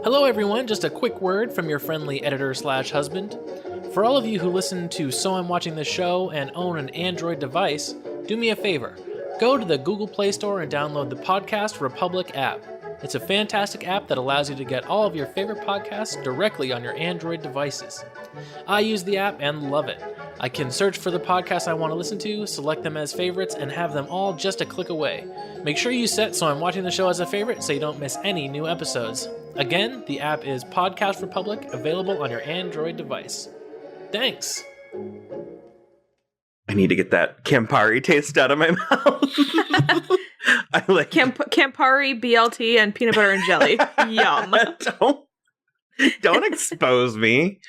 Hello everyone, just a quick word from your friendly editor/husband. For all of you who listen to So I'm Watching This Show and own an Android device, do me a favor. Go to the Google Play Store and download the Podcast Republic app. It's a fantastic app that allows you to get all of your favorite podcasts directly on your Android devices. I use the app and love it. I can search for the podcasts I want to listen to, select them as favorites, and have them all just a click away. Make sure you set So I'm Watching the Show as a favorite so you don't miss any new episodes. Again, the app is Podcast Republic, available on your Android device. Thanks! I need to get that Campari taste out of my mouth. I like Campari, BLT, and peanut butter and jelly. Yum. Don't expose me.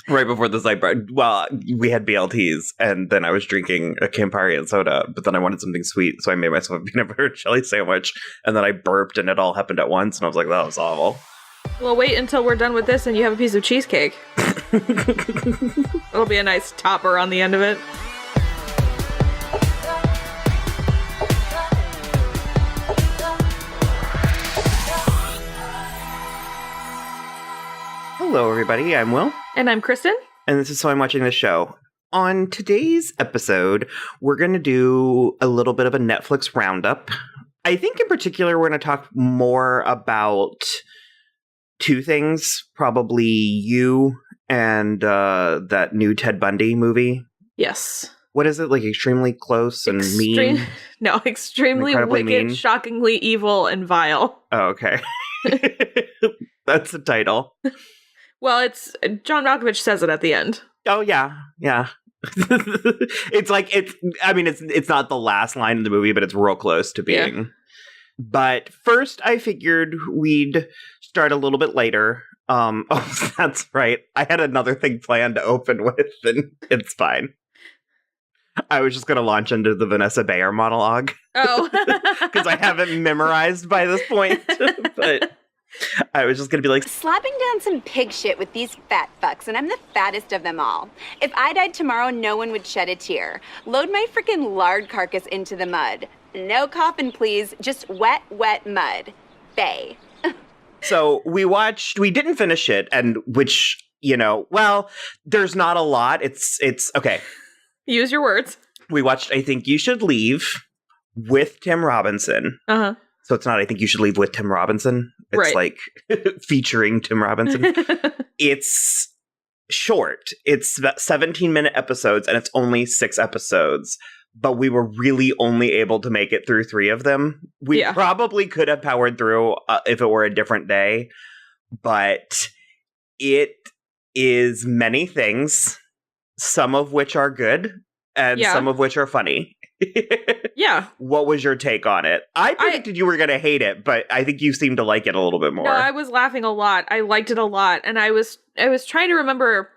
Right before this, we had BLTs, and then I was drinking a Campari and soda, but then I wanted something sweet, so I made myself a peanut butter and jelly sandwich, and then I burped, and it all happened at once, and I was like, that was awful. Well, wait until we're done with this and you have a piece of cheesecake. It'll be a nice topper on the end of it. Hello, everybody. I'm Will. And I'm Kristen. And this is So I'm Watching This Show. On today's episode, we're going to do a little bit of a Netflix roundup. I think in particular, we're going to talk more about two things. Probably you and that new Ted Bundy movie. Yes. What is it? Like extremely close and mean? No, extremely wicked, mean. Shockingly evil, and vile. Oh, okay. That's the title. Well, it's John Malkovich says it at the end. Oh yeah. It's not the last line in the movie, but it's real close to being. Yeah. But first, I figured we'd start a little bit later. That's right. I had another thing planned to open with, and it's fine. I was just going to launch into the Vanessa Bayer monologue. Oh. Because I haven't memorized by this point. But I was just going to be like, slapping down some pig shit with these fat fucks, and I'm the fattest of them all. If I died tomorrow, no one would shed a tear. Load my freaking lard carcass into the mud. No coffin, please. Just wet, wet mud. Bae. So we didn't finish it, and which, there's not a lot. It's okay. Use your words. We watched I Think You Should Leave with Tim Robinson. Uh-huh. So it's not I Think You Should Leave with Tim Robinson. It's right. Like featuring Tim Robinson. It's short. It's about 17-minute episodes, and it's only 6 episodes. But we were really only able to make it through 3 of them. We probably could have powered through if it were a different day. But it is many things, some of which are good, and some of which are funny. Yeah. What was your take on it? I predicted you were going to hate it, but I think you seem to like it a little bit more. No, I was laughing a lot. I liked it a lot. And I was trying to remember,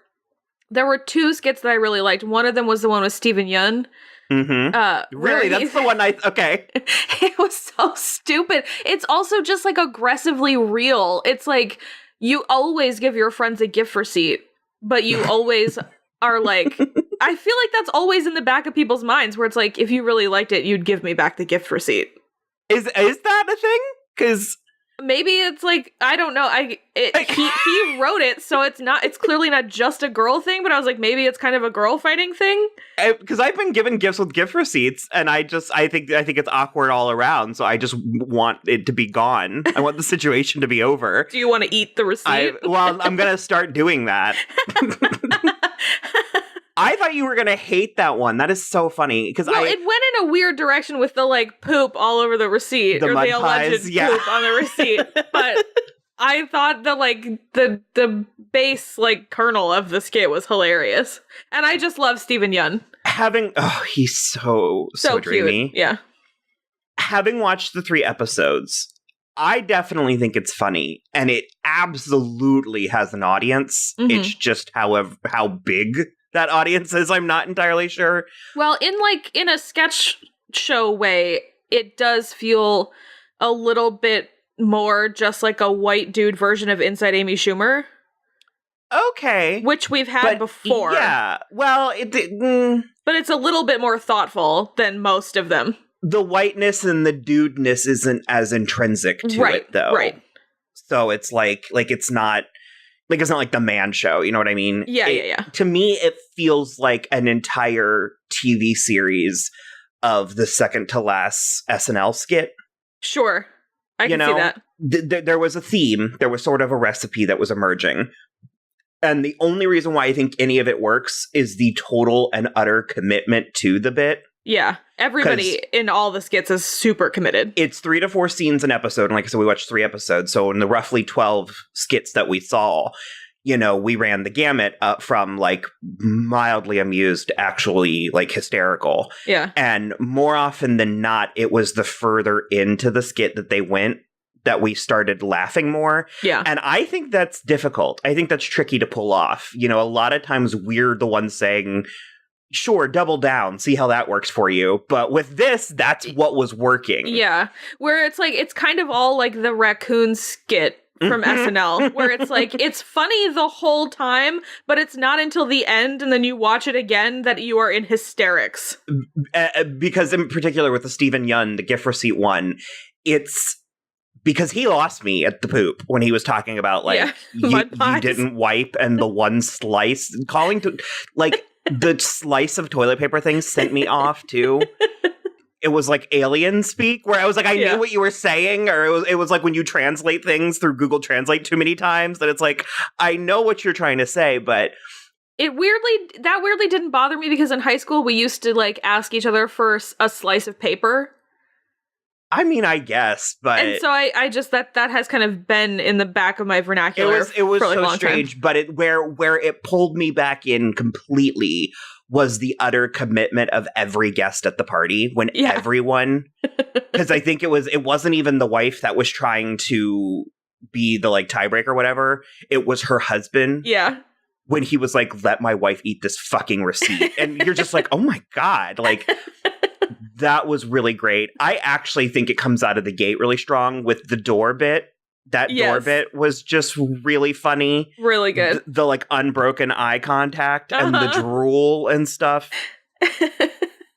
there were 2 skits that I really liked. One of them was the one with Steven Yeun. Mm-hmm. Really? That's the one okay. It was so stupid. It's also just like aggressively real. It's like, you always give your friends a gift receipt, but you always are like, I feel like that's always in the back of people's minds, where it's like, if you really liked it, you'd give me back the gift receipt. Is that a thing? Because maybe it's like, I don't know. He wrote it, so it's clearly not just a girl thing, but I was like, maybe it's kind of a girl fighting thing. Because I've been given gifts with gift receipts, and I think it's awkward all around, so I just want it to be gone. I want the situation to be over. Do you want to eat the receipt? I'm going to start doing that. I thought you were going to hate that one. That is so funny. It went in a weird direction with the, like, poop all over the receipt. The alleged poop on the receipt. But I thought the base, like, kernel of the skit was hilarious. And I just love Steven Yeun. He's so dreamy. Cute. Yeah. Having watched the 3 episodes, I definitely think it's funny. And it absolutely has an audience. Mm-hmm. It's just how big that audience is, I'm not entirely sure. Well, in a sketch show way, it does feel a little bit more just like a white dude version of Inside Amy Schumer. Okay. Which we've had before. Yeah. Well, but it's a little bit more thoughtful than most of them. the whiteness and the dudeness isn't as intrinsic to it, though. Right. So it's like it's not like the Man Show. You know what I mean? Yeah. To me, it feels like an entire TV series of the second to last SNL skit. Sure. I can see that. There was a theme. There was sort of a recipe that was emerging. And the only reason why I think any of it works is the total and utter commitment to the bit. Yeah. Everybody in all the skits is super committed. It's 3 to 4 scenes an episode. And like I said, we watched 3 episodes. So in the roughly 12 skits that we saw, we ran the gamut up from like mildly amused to actually like hysterical. Yeah. And more often than not, it was the further into the skit that they went that we started laughing more. Yeah. And I think that's difficult. I think that's tricky to pull off. A lot of times we're the ones saying, sure, double down, see how that works for you. But with this, that's what was working. Yeah. Where it's like, it's kind of all like the raccoon skit from SNL, where it's like, it's funny the whole time, but it's not until the end and then you watch it again that you are in hysterics. Because in particular with the Stephen Yun, the gift receipt one, it's because he lost me at the poop when he was talking about like, you didn't wipe and the one slice, calling to like the slice of toilet paper thing sent me off too. It was like alien speak, where I was like, I knew what you were saying, or it was like when you translate things through Google Translate too many times, that it's like, I know what you're trying to say, but that weirdly didn't bother me because in high school we used to like ask each other for a slice of paper. I mean, I guess, but and so I just that has kind of been in the back of my vernacular. It was for like so a long strange, time. but where it pulled me back in completely was the utter commitment of every guest at the party when everyone, because I think it wasn't even the wife that was trying to be the like tiebreaker or whatever. It was her husband. Yeah. When he was like, let my wife eat this fucking receipt. And you're just like, oh my God. Like, that was really great. I actually think it comes out of the gate really strong with the door bit. That door bit was just really funny. Really good. The like unbroken eye contact and the drool and stuff.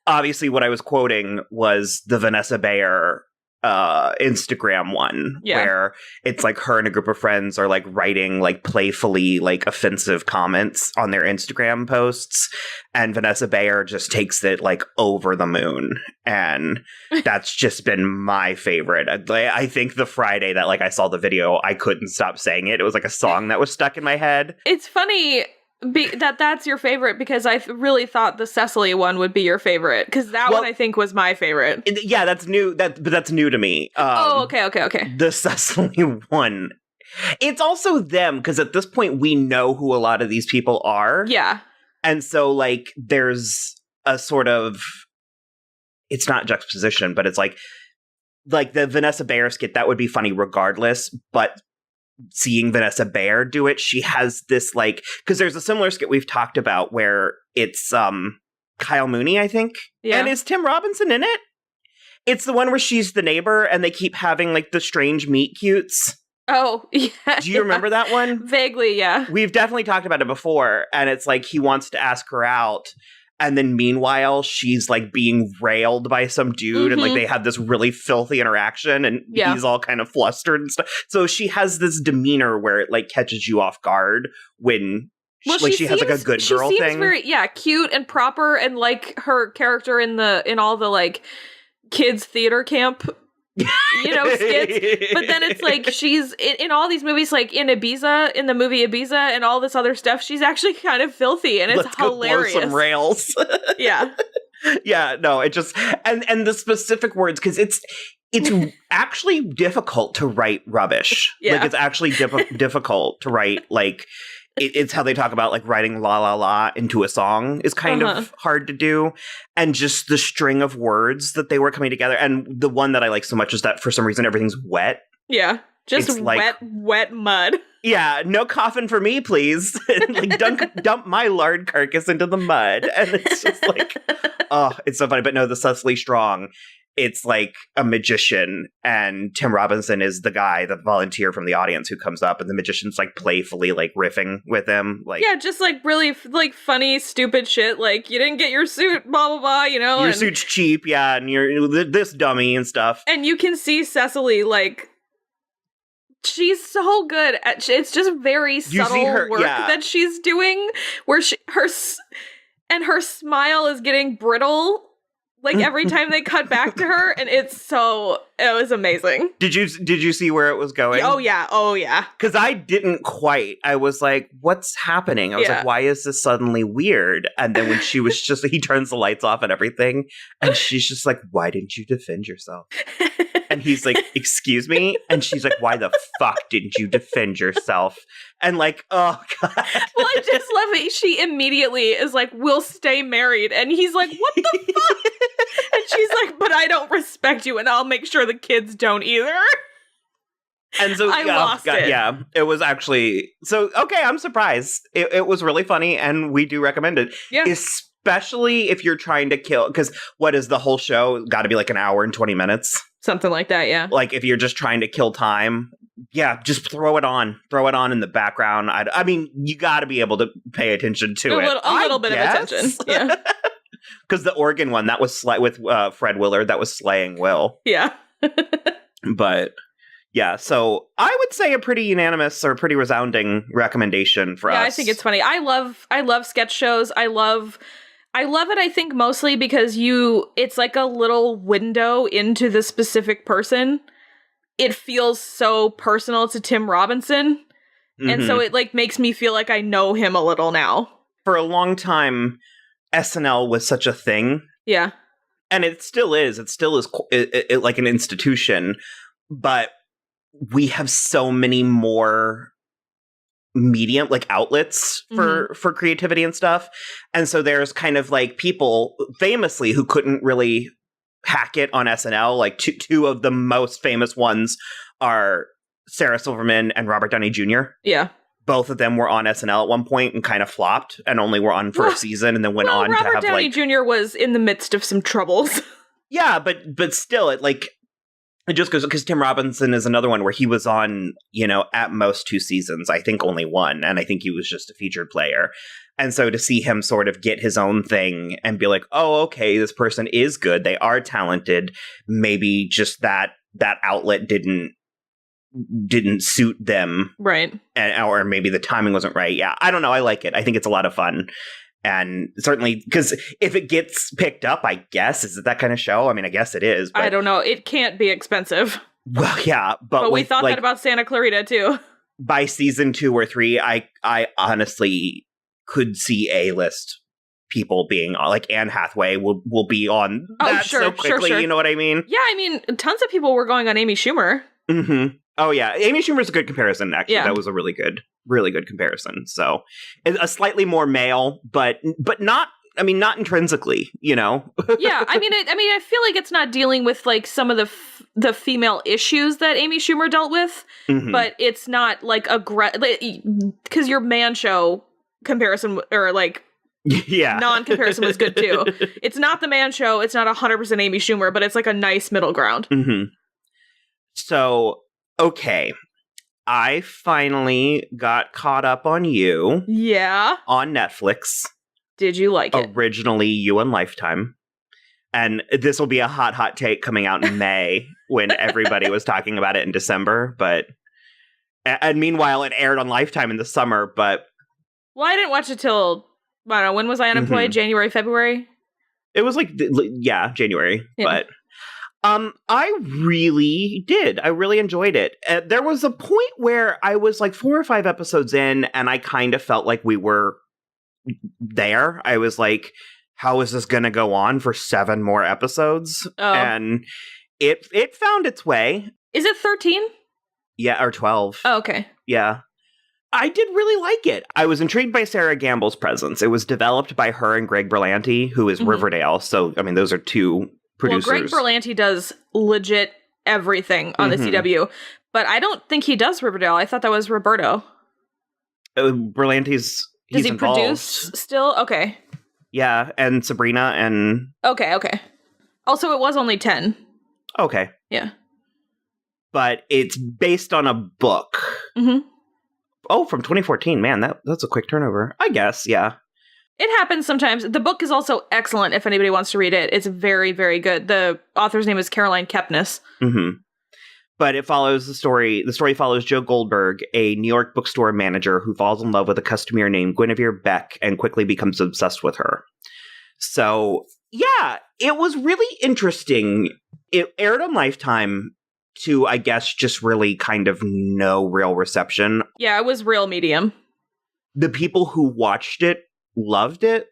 Obviously, what I was quoting was the Vanessa Bayer Instagram one, where it's like her and a group of friends are like writing like playfully like offensive comments on their Instagram posts, and Vanessa Bayer just takes it like over the moon, and that's just been my favorite. I think the Friday that like I saw the video, I couldn't stop saying it. It was like a song that was stuck in my head. It's funny that's your favorite, because I really thought the Cecily one would be your favorite, because that one I think was my favorite. Yeah, that's new. But that's new to me. Okay. The Cecily one. It's also them, because at this point we know who a lot of these people are. Yeah. And so like there's a sort of, it's not juxtaposition, but it's like the Vanessa Bayer skit, that would be funny regardless, but seeing Vanessa Bayer do it, she has this like, because there's a similar skit we've talked about where it's Kyle Mooney, I think. Yeah. And is Tim Robinson in it? It's the one where she's the neighbor and they keep having like the strange meet cutes. Oh, yeah. Do you remember that one? Vaguely, yeah. We've definitely talked about it before, and it's like he wants to ask her out, and then meanwhile she's like being railed by some dude, and like they have this really filthy interaction, and he's all kind of flustered and stuff. So she has this demeanor where it like catches you off guard when she has like a good girl she seems thing. Very cute and proper, and like her character in all the like kids theater camp skits. But then it's like she's in all these movies, like in the movie Ibiza and all this other stuff, she's actually kind of filthy, and it's hilarious. Go blow some rails. Yeah. Yeah, no, it just and the specific words, because it's actually difficult to write rubbish. Yeah. Like it's actually difficult to write like it's how they talk about like writing la la la into a song is kind of hard to do. And just the string of words that they were coming together. And the one that I like so much is that for some reason everything's wet. Yeah. Just it's wet mud. Yeah, no coffin for me, please. Like dump my lard carcass into the mud. And it's just like, oh, it's so funny. But no, the Cecily Strong it's like a magician, and Tim Robinson is the guy, the volunteer from the audience who comes up, and the magician's like playfully like riffing with him, like Yeah, just like really like funny, stupid shit. Like, you didn't get your suit, blah blah blah. You know, your suit's cheap, yeah, and you're this dummy and stuff. And you can see Cecily, like, she's so good at. It's just very subtle work that she's doing, where her smile is getting brittle. Like, every time they cut back to her, and it was amazing. Did you see where it was going? Oh yeah. Because I didn't quite. I was like, what's happening? I was like, why is this suddenly weird? And then when she was just, he turns the lights off and everything, and she's just like, why didn't you defend yourself? And he's like, excuse me? And she's like, why the fuck didn't you defend yourself? And like, oh God. Well, I just love it. She immediately is like, we'll stay married. And he's like, what the fuck? And she's like, but I don't respect you, and I'll make sure the kids don't either. And so I lost it. Yeah, it was actually, so, okay, I'm surprised. It was really funny, and we do recommend it. Yeah. Especially if you're trying to kill, because what is the whole show? Got to be like an hour and 20 minutes. Something like that, yeah. Like, if you're just trying to kill time, yeah, just throw it on. Throw it on in the background. I mean, you got to be able to pay attention to it. A little bit of attention, yeah. Because the organ one, that was with Fred Willard, that was slaying Will. Yeah. But, yeah, so I would say a pretty unanimous or pretty resounding recommendation for us. Yeah, I think it's funny. I love sketch shows. I love it, I think, mostly because it's like a little window into the specific person. It feels so personal to Tim Robinson. Mm-hmm. And so it like makes me feel like I know him a little now. For a long time, SNL was such a thing. Yeah. And it still is. It still is like an institution. But we have so many more medium, like outlets for creativity and stuff. And so there's kind of like people famously who couldn't really hack it on SNL. Like two of the most famous ones are Sarah Silverman and Robert Downey Jr. Yeah. Both of them were on SNL at one point and kind of flopped and only were on for a season and then went on Robert to have Downey Jr. was in the midst of some troubles. Yeah, but still, it just goes, because Tim Robinson is another one where he was on, at most 2 seasons. I think only 1. And I think he was just a featured player. And so to see him sort of get his own thing and be like, oh, okay, this person is good. They are talented. Maybe just that outlet didn't suit them. Right. Or maybe the timing wasn't right. Yeah, I don't know. I like it. I think it's a lot of fun. And certainly, because if it gets picked up, I guess, is it that kind of show? I mean, I guess it is. But, I don't know. It can't be expensive. Well, yeah. But we thought that about Santa Clarita, too. By season 2 or 3, I honestly could see A-list people being like Anne Hathaway will be on that so quickly. Sure. You know what I mean? Yeah, I mean, tons of people were going on Amy Schumer. Mm-hmm. Oh, yeah. Amy Schumer's a good comparison, actually. Yeah. That was a really good comparison. So a slightly more male, but not, I mean, not intrinsically, Yeah. I mean, I feel like it's not dealing with like some of the female issues that Amy Schumer dealt with, but it's not like because your man show comparison or like non-comparison was good too. It's not the man show. It's not 100% Amy Schumer, but it's like a nice middle ground. Mm-hmm. So, okay. I finally got caught up on You. Yeah. On Netflix. Did you like it? Originally You on Lifetime. And this will be a hot take coming out in May when everybody was talking about it in December. And meanwhile, it aired on Lifetime in the summer, but... Well, I didn't watch it till, I don't know, when was I unemployed? January, February? It was like, January. Yeah. But... I really did. I really enjoyed it. There was a point where I was like 4 or 5 episodes in, and I kind of felt like we were there. I was like, how is this going to go on for 7 more episodes? Oh. And it found its way. Is it 13? Yeah, or 12. Oh, okay. Yeah. I did really like it. I was intrigued by Sarah Gamble's presence. It was developed by her and Greg Berlanti, who is Riverdale. So, I mean, those are 2 producers. Well, Greg Berlanti does legit everything on the CW, but I don't think he does Riverdale. I thought that was Roberto. Berlanti's does he involved. Produce still? Okay. Yeah, and Sabrina and... Okay. Also, it was only 10. Okay. Yeah. But it's based on a book. Mm-hmm. Oh, from 2014. Man, that's a quick turnover. I guess, yeah. It happens sometimes. The book is also excellent if anybody wants to read it. It's very, very good. The author's name is Caroline Kepnes. Mm-hmm. But it follows the story. The story follows Joe Goldberg, a New York bookstore manager who falls in love with a customer named Guinevere Beck and quickly becomes obsessed with her. So, yeah, it was really interesting. It aired on Lifetime to, I guess, just really kind of no real reception. Yeah, it was real medium. The people who watched it loved it.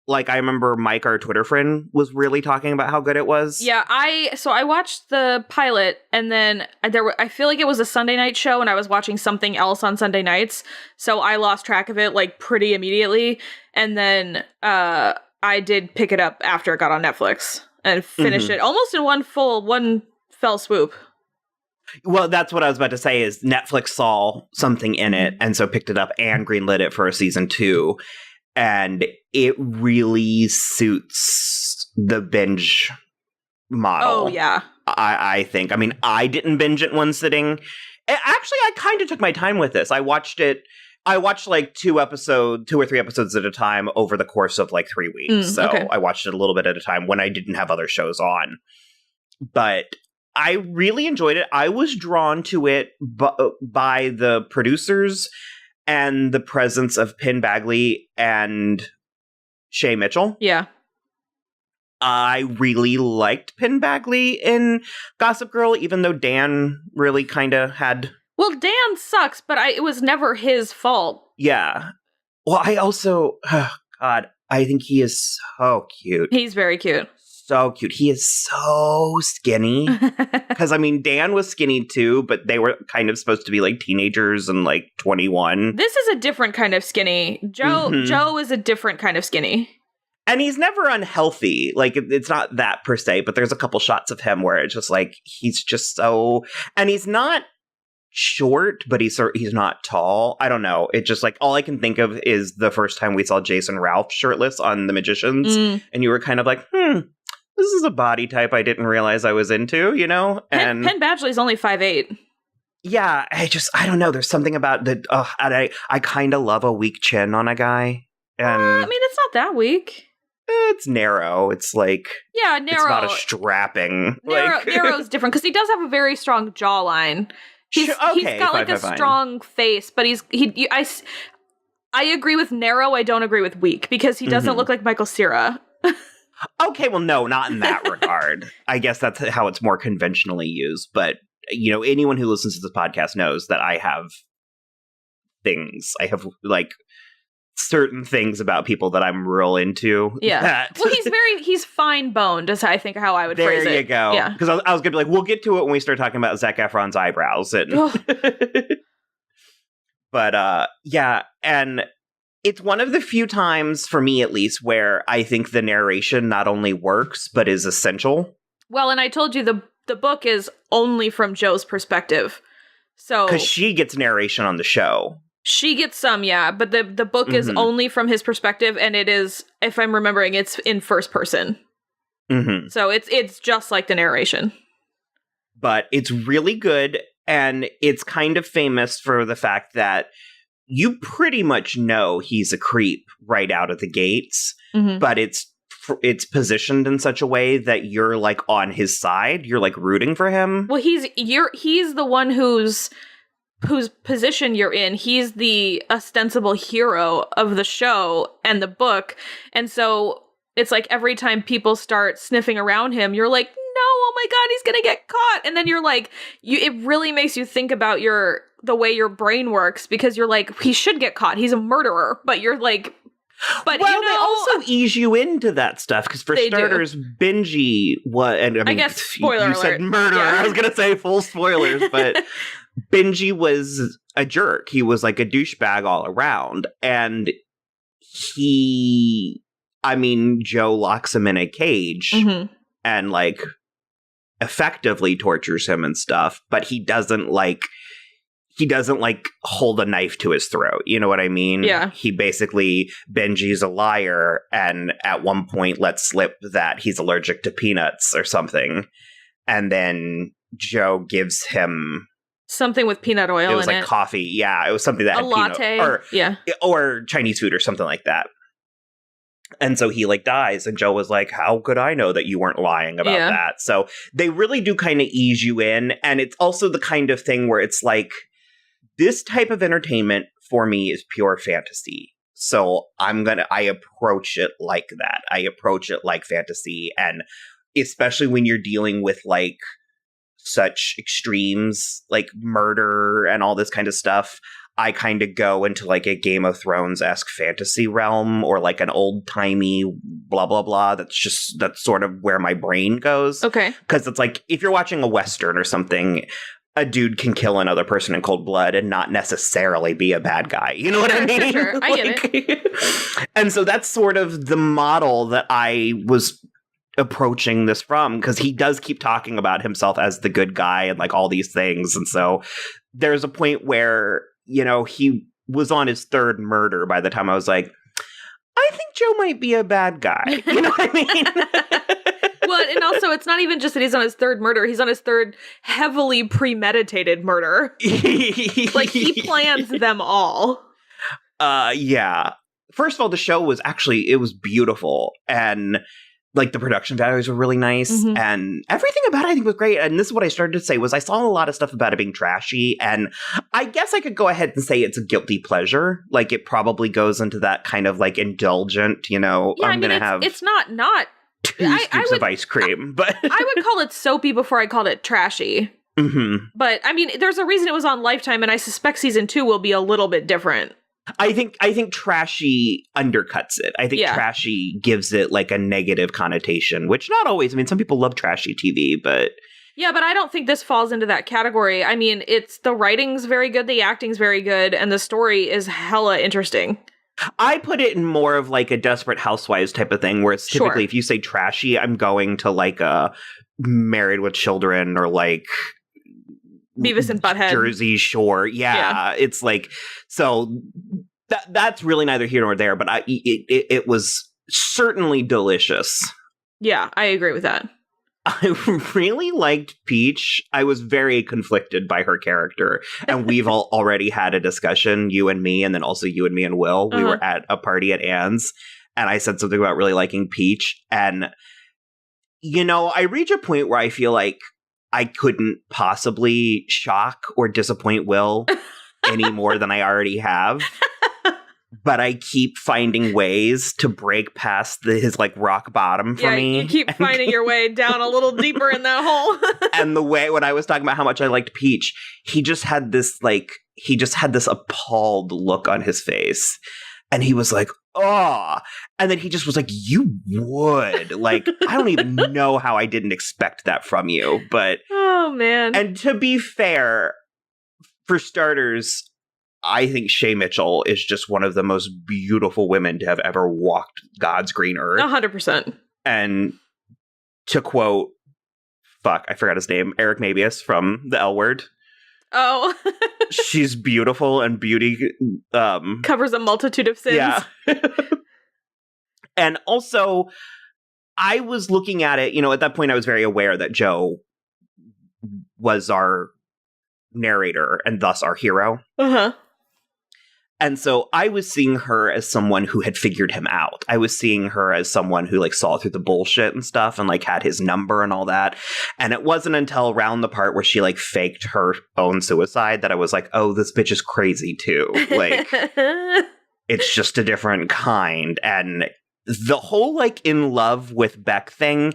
Like, I remember Mike, our Twitter friend, was really talking about how good it was. Yeah, I watched the pilot, and then I feel like it was a Sunday night show, and I was watching something else on Sunday nights, so I lost track of it, like, pretty immediately, and then I did pick it up after it got on Netflix, and finished it almost in one fell swoop. Well, that's what I was about to say, is Netflix saw something in it, and so picked it up and greenlit it for a season 2. And it really suits the binge model. Oh, yeah. I think. I mean, I didn't binge it in one sitting. Actually, I kind of took my time with this. I watched like 2 or 3 episodes at a time over the course of like 3 weeks. So okay. I watched it a little bit at a time when I didn't have other shows on. But I really enjoyed it. I was drawn to it by the producers and the presence of Penn Badgley and Shay Mitchell. Yeah. I really liked Penn Badgley in Gossip Girl, even though Dan really kind of had... Well, Dan sucks, but it was never his fault. Yeah. Well, I also... Oh, God, I think he is so cute. He's very cute. So cute. He is so skinny. Because, I mean, Dan was skinny too, but they were kind of supposed to be like teenagers and like 21. This is a different kind of skinny. Joe is a different kind of skinny. And he's never unhealthy. Like, it's not that per se, but there's a couple shots of him where it's just like, he's just so... And he's not short, but he's not tall. I don't know. It just like, all I can think of is the first time we saw Jason Ralph shirtless on The Magicians. And you were kind of like, this is a body type I didn't realize I was into, you know? And Penn Badgley's only 5'8". Yeah, I don't know. There's something about and I kind of love a weak chin on a guy. And I mean, it's not that weak. It's narrow. It's like... Yeah, narrow. It's not a strapping. Narrow's different, because he does have a very strong jawline. He's got like a strong face, but I agree with narrow, I don't agree with weak, because he doesn't look like Michael Cera. Okay, well, no, not in that regard. I guess that's how it's more conventionally used. But, you know, anyone who listens to this podcast knows that I have things. I have, like, certain things about people that I'm real into. Yeah. Well, he's fine-boned, is I think how I would phrase it. There you go. Yeah. Because I was going to be like, we'll get to it when we start talking about Zac Efron's eyebrows. But, yeah, and... It's one of the few times, for me at least, where I think the narration not only works, but is essential. Well, and I told you the book is only from Joe's perspective. So because she gets narration on the show. She gets some, yeah, but the book is only from his perspective, and it is, if I'm remembering, it's in first person. So it's just like the narration. But it's really good, and it's kind of famous for the fact that you pretty much know he's a creep right out of the gates, but it's positioned in such a way that you're like on his side. You're like rooting for him. Well, he's the one whose position you're in. He's the ostensible hero of the show and the book, and so it's like every time people start sniffing around him, you're like, no, oh my God, he's gonna get caught, and then you're like, it really makes you think about the way your brain works, because you're like, he should get caught. He's a murderer. But you're like, but well, you know, they also ease you into that stuff, because for starters, Benji I guess spoiler you alert. said murderer. Yeah. I was gonna say full spoilers, but Benji was a jerk. He was like a douchebag all around, and Joe locks him in a cage and like effectively tortures him and stuff, but he doesn't hold a knife to his throat. You know what I mean? Yeah. Benji's a liar, and at one point lets slip that he's allergic to peanuts or something. and then Joe gives him something with peanut oil in it. It was like coffee. Yeah, it was something that a had latte. or Chinese food or something like that. And so he like dies, and Joe was like, how could I know that you weren't lying about that? So they really do kind of ease you in. And it's also the kind of thing where it's like, this type of entertainment for me is pure fantasy. So I approach it like that. I approach it like fantasy. And especially when you're dealing with like such extremes, like murder and all this kind of stuff, I kind of go into like a Game of Thrones-esque fantasy realm, or like an old-timey blah, blah, blah. That's sort of where my brain goes. Okay. Because it's like, if you're watching a Western or something, a dude can kill another person in cold blood and not necessarily be a bad guy. You know what I mean? Sure. I get it. And so that's sort of the model that I was approaching this from, because he does keep talking about himself as the good guy and like all these things. And so there's a point where, he was on his third murder by the time I was like, I think Joe might be a bad guy. You know what I mean? Well, and also it's not even just that he's on his third murder. He's on his third heavily premeditated murder. Like, he plans them all. Yeah. First of all, the show was it was beautiful. And like the production values were really nice, and everything about it I think was great. And this is what I started to say was I saw a lot of stuff about it being trashy, and I guess I could go ahead and say it's a guilty pleasure. Like, it probably goes into that kind of like indulgent, I'm going to have... It's not 2 scoops of ice cream, but... I would call it soapy before I called it trashy. Mm-hmm. But, I mean, there's a reason it was on Lifetime, and I suspect season 2 will be a little bit different. I think trashy undercuts it. I think trashy gives it like a negative connotation, which not always. I mean, some people love trashy TV, but... Yeah, but I don't think this falls into that category. I mean, the writing's very good, the acting's very good, and the story is hella interesting. I put it in more of like a Desperate Housewives type of thing, where it's typically, if you say trashy, I'm going to like a Married with Children or like... Beavis and Butthead. Jersey Shore. Yeah. It's like, so that's really neither here nor there, but it was certainly delicious. Yeah, I agree with that. I really liked Peach. I was very conflicted by her character. And we've already had a discussion, you and me, and then also you and me and Will. We were at a party at Anne's, and I said something about really liking Peach. And, I reach a point where I feel like I couldn't possibly shock or disappoint Will any more than I already have. But I keep finding ways to break past his like rock bottom for me. You keep finding your way down a little deeper in that hole. And the way, when I was talking about how much I liked Peach, he just had this appalled look on his face. And he was like, oh. And then he just was like, you would. Like, I don't even know how I didn't expect that from you. But... Oh, man. And to be fair, for starters, I think Shay Mitchell is just one of the most beautiful women to have ever walked God's green earth. 100%. And to quote, I forgot his name, Eric Mabius from The L Word. Oh. She's beautiful, and beauty covers a multitude of sins. Yeah. And also, I was looking at it, at that point I was very aware that Joe was our narrator and thus our hero. Uh-huh. And so I was seeing her as someone who had figured him out. I was seeing her as someone who like saw through the bullshit and stuff and like had his number and all that. And it wasn't until around the part where she like faked her own suicide that I was like, oh, this bitch is crazy too. Like, it's just a different kind. And the whole like in love with Beck thing,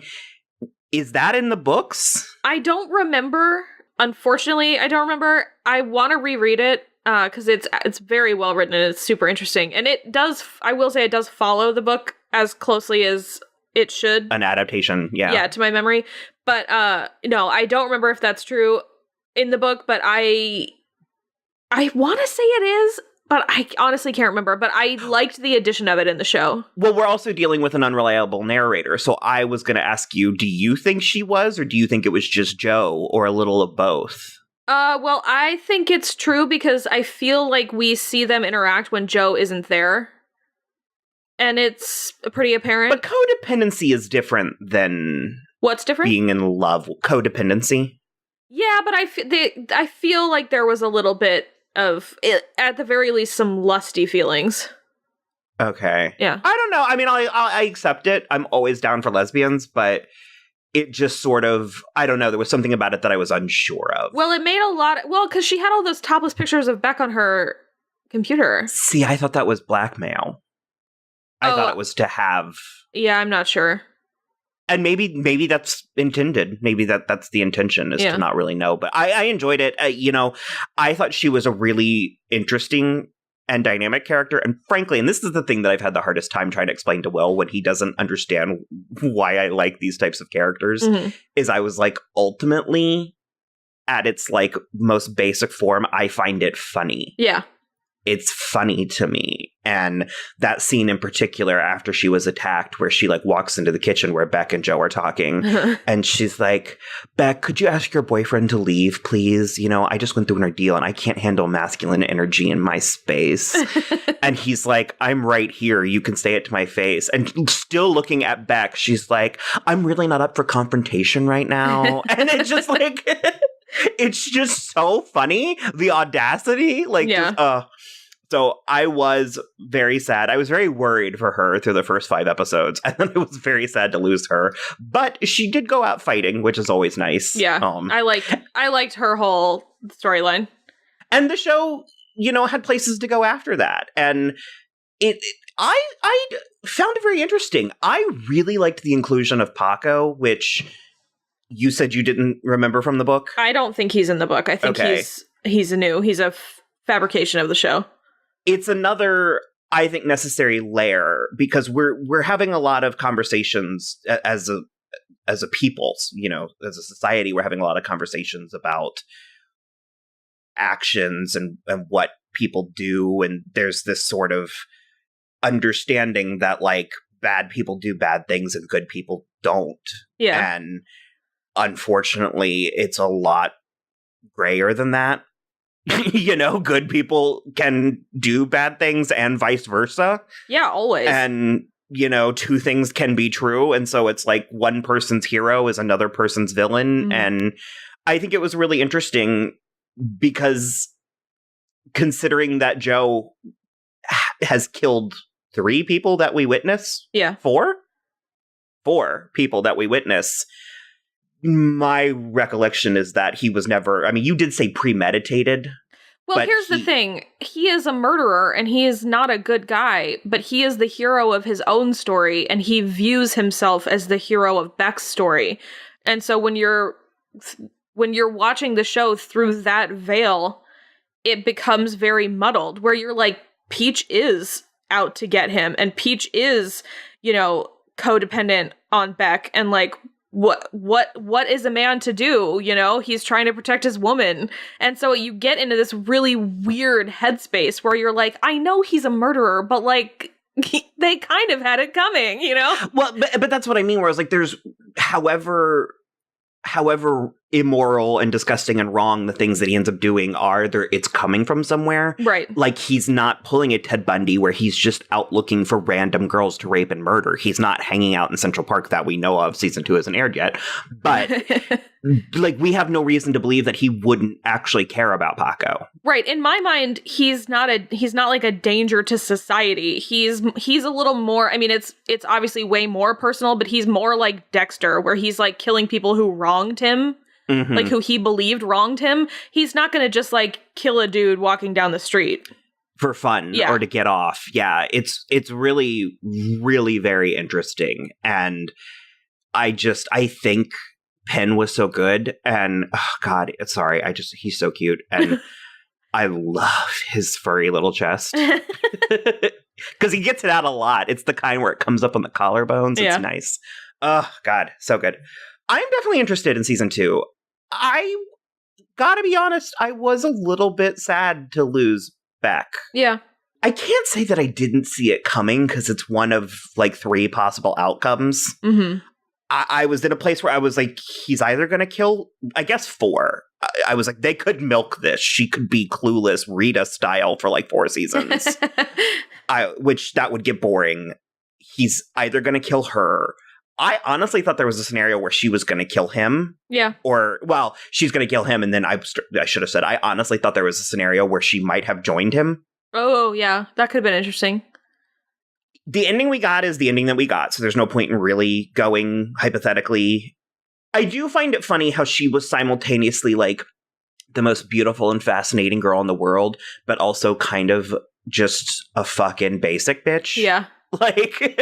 is that in the books? I don't remember. Unfortunately, I don't remember. I want to reread it. Because it's very well written and it's super interesting. And it does, I will say, it does follow the book as closely as it should. An adaptation, yeah. Yeah, to my memory. But no, I don't remember if that's true in the book, but I want to say it is, but I honestly can't remember. But I liked the addition of it in the show. Well, we're also dealing with an unreliable narrator. So I was going to ask you, do you think she was, or do you think it was just Joe, or a little of both? Well, I think it's true because I feel like we see them interact when Joe isn't there. And it's pretty apparent. But codependency is different than What's different? being in love, codependency. Yeah, but I feel like there was a little bit of, at the very least, some lusty feelings. Okay. Yeah. I don't know. I mean, I accept it. I'm always down for lesbians, but it just sort of, I don't know. There was something about it that I was unsure of. Well, it made a lot because she had all those topless pictures of Beck on her computer. See, I thought that was blackmail. I thought it was to have. Yeah, I'm not sure. And maybe that's intended. Maybe that's the intention, is to not really know. But I enjoyed it. I thought she was a really interesting and dynamic character. And frankly, and this is the thing that I've had the hardest time trying to explain to Will when he doesn't understand why I like these types of characters, is I was like, ultimately, at its like most basic form, I find it funny. Yeah. It's funny to me. And that scene in particular, after she was attacked, where she like walks into the kitchen where Beck and Joe are talking, and she's like, Beck, could you ask your boyfriend to leave, please? I just went through an ordeal and I can't handle masculine energy in my space. And he's like, I'm right here. You can say it to my face. And still looking at Beck, she's like, I'm really not up for confrontation right now. And it's just like, it's just so funny. The audacity, so I was very sad. I was very worried for her through the first 5 episodes, and then I was very sad to lose her. But she did go out fighting, which is always nice. Yeah, I liked her whole storyline. And the show, had places to go after that, and I found it very interesting. I really liked the inclusion of Paco, which you said you didn't remember from the book. I don't think he's in the book. I think he's a fabrication of the show. It's another, I think, necessary layer, because we're having a lot of conversations as a people, as a society. We're having a lot of conversations about actions and what people do, and there's this sort of understanding that like bad people do bad things and good people don't. Yeah, and unfortunately, it's a lot grayer than that. Good people can do bad things and vice versa. Yeah, always. And, 2 things can be true. And so it's like one person's hero is another person's villain. Mm-hmm. And I think it was really interesting because considering that Joe has killed 3 people that we witness. Yeah. 4 people that we witness. My recollection is that he was never, I mean, you did say premeditated. Well, here's the thing. He is a murderer and he is not a good guy, but he is the hero of his own story and he views himself as the hero of Beck's story. And so when you're watching the show through that veil, it becomes very muddled, where you're like, Peach is out to get him and Peach is, codependent on Beck, and like, what is a man to do? He's trying to protect his woman. And so you get into this really weird headspace where you're like, I know he's a murderer, but like they kind of had it coming, Well, but that's what I mean, where I was like, there's however immoral and disgusting and wrong the things that he ends up doing are, it's coming from somewhere. Right. Like, he's not pulling a Ted Bundy where he's just out looking for random girls to rape and murder. He's not hanging out in Central Park that we know of. Season 2 hasn't aired yet. But like, we have no reason to believe that he wouldn't actually care about Paco. Right. In my mind, he's not like a danger to society. He's a little more, I mean, it's obviously way more personal, but he's more like Dexter, where he's like killing people who wronged him. Mm-hmm. Like, who he believed wronged him. He's not going to just like kill a dude walking down the street for fun or to get off. Yeah, it's really, really very interesting. And I think Penn was so good. And oh God, sorry, he's so cute. And I love his furry little chest. Because he gets it out a lot. It's the kind where it comes up on the collarbones. It's nice. Oh God, so good. I'm definitely interested in season 2. I gotta be honest, I was a little bit sad to lose Beck. Yeah. I can't say that I didn't see it coming, because it's one of like 3 possible outcomes. Mm-hmm. I was in a place where I was like, he's either going to kill, I guess 4. I was like, they could milk this. She could be Clueless Rita style for like 4 seasons. Which that would get boring. He's either going to kill her. I honestly thought there was a scenario where she was going to kill him. Yeah. Or, well, she's going to kill him, and then I should have said, I honestly thought there was a scenario where she might have joined him. Oh, yeah. That could have been interesting. The ending we got is the ending that we got, so there's no point in really going hypothetically. I do find it funny how she was simultaneously, like, the most beautiful and fascinating girl in the world, but also kind of just a fucking basic bitch. Yeah. Like...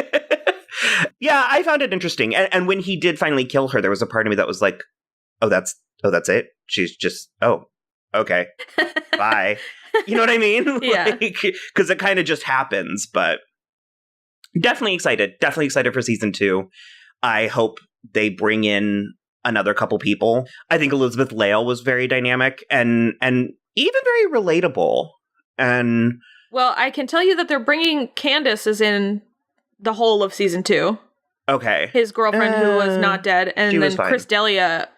Yeah, I found it interesting. And when he did finally kill her, there was a part of me that was like, oh, that's it? She's just, oh, okay, bye. You know what I mean? Yeah. Because it kind of just happens, but definitely excited. Definitely excited for season 2. I hope they bring in another couple people. I think Elizabeth Lale was very dynamic and even very relatable. And well, I can tell you that they're bringing Candace is in the whole of season 2. Okay. His girlfriend who was not dead. And then fine. Chris D'Elia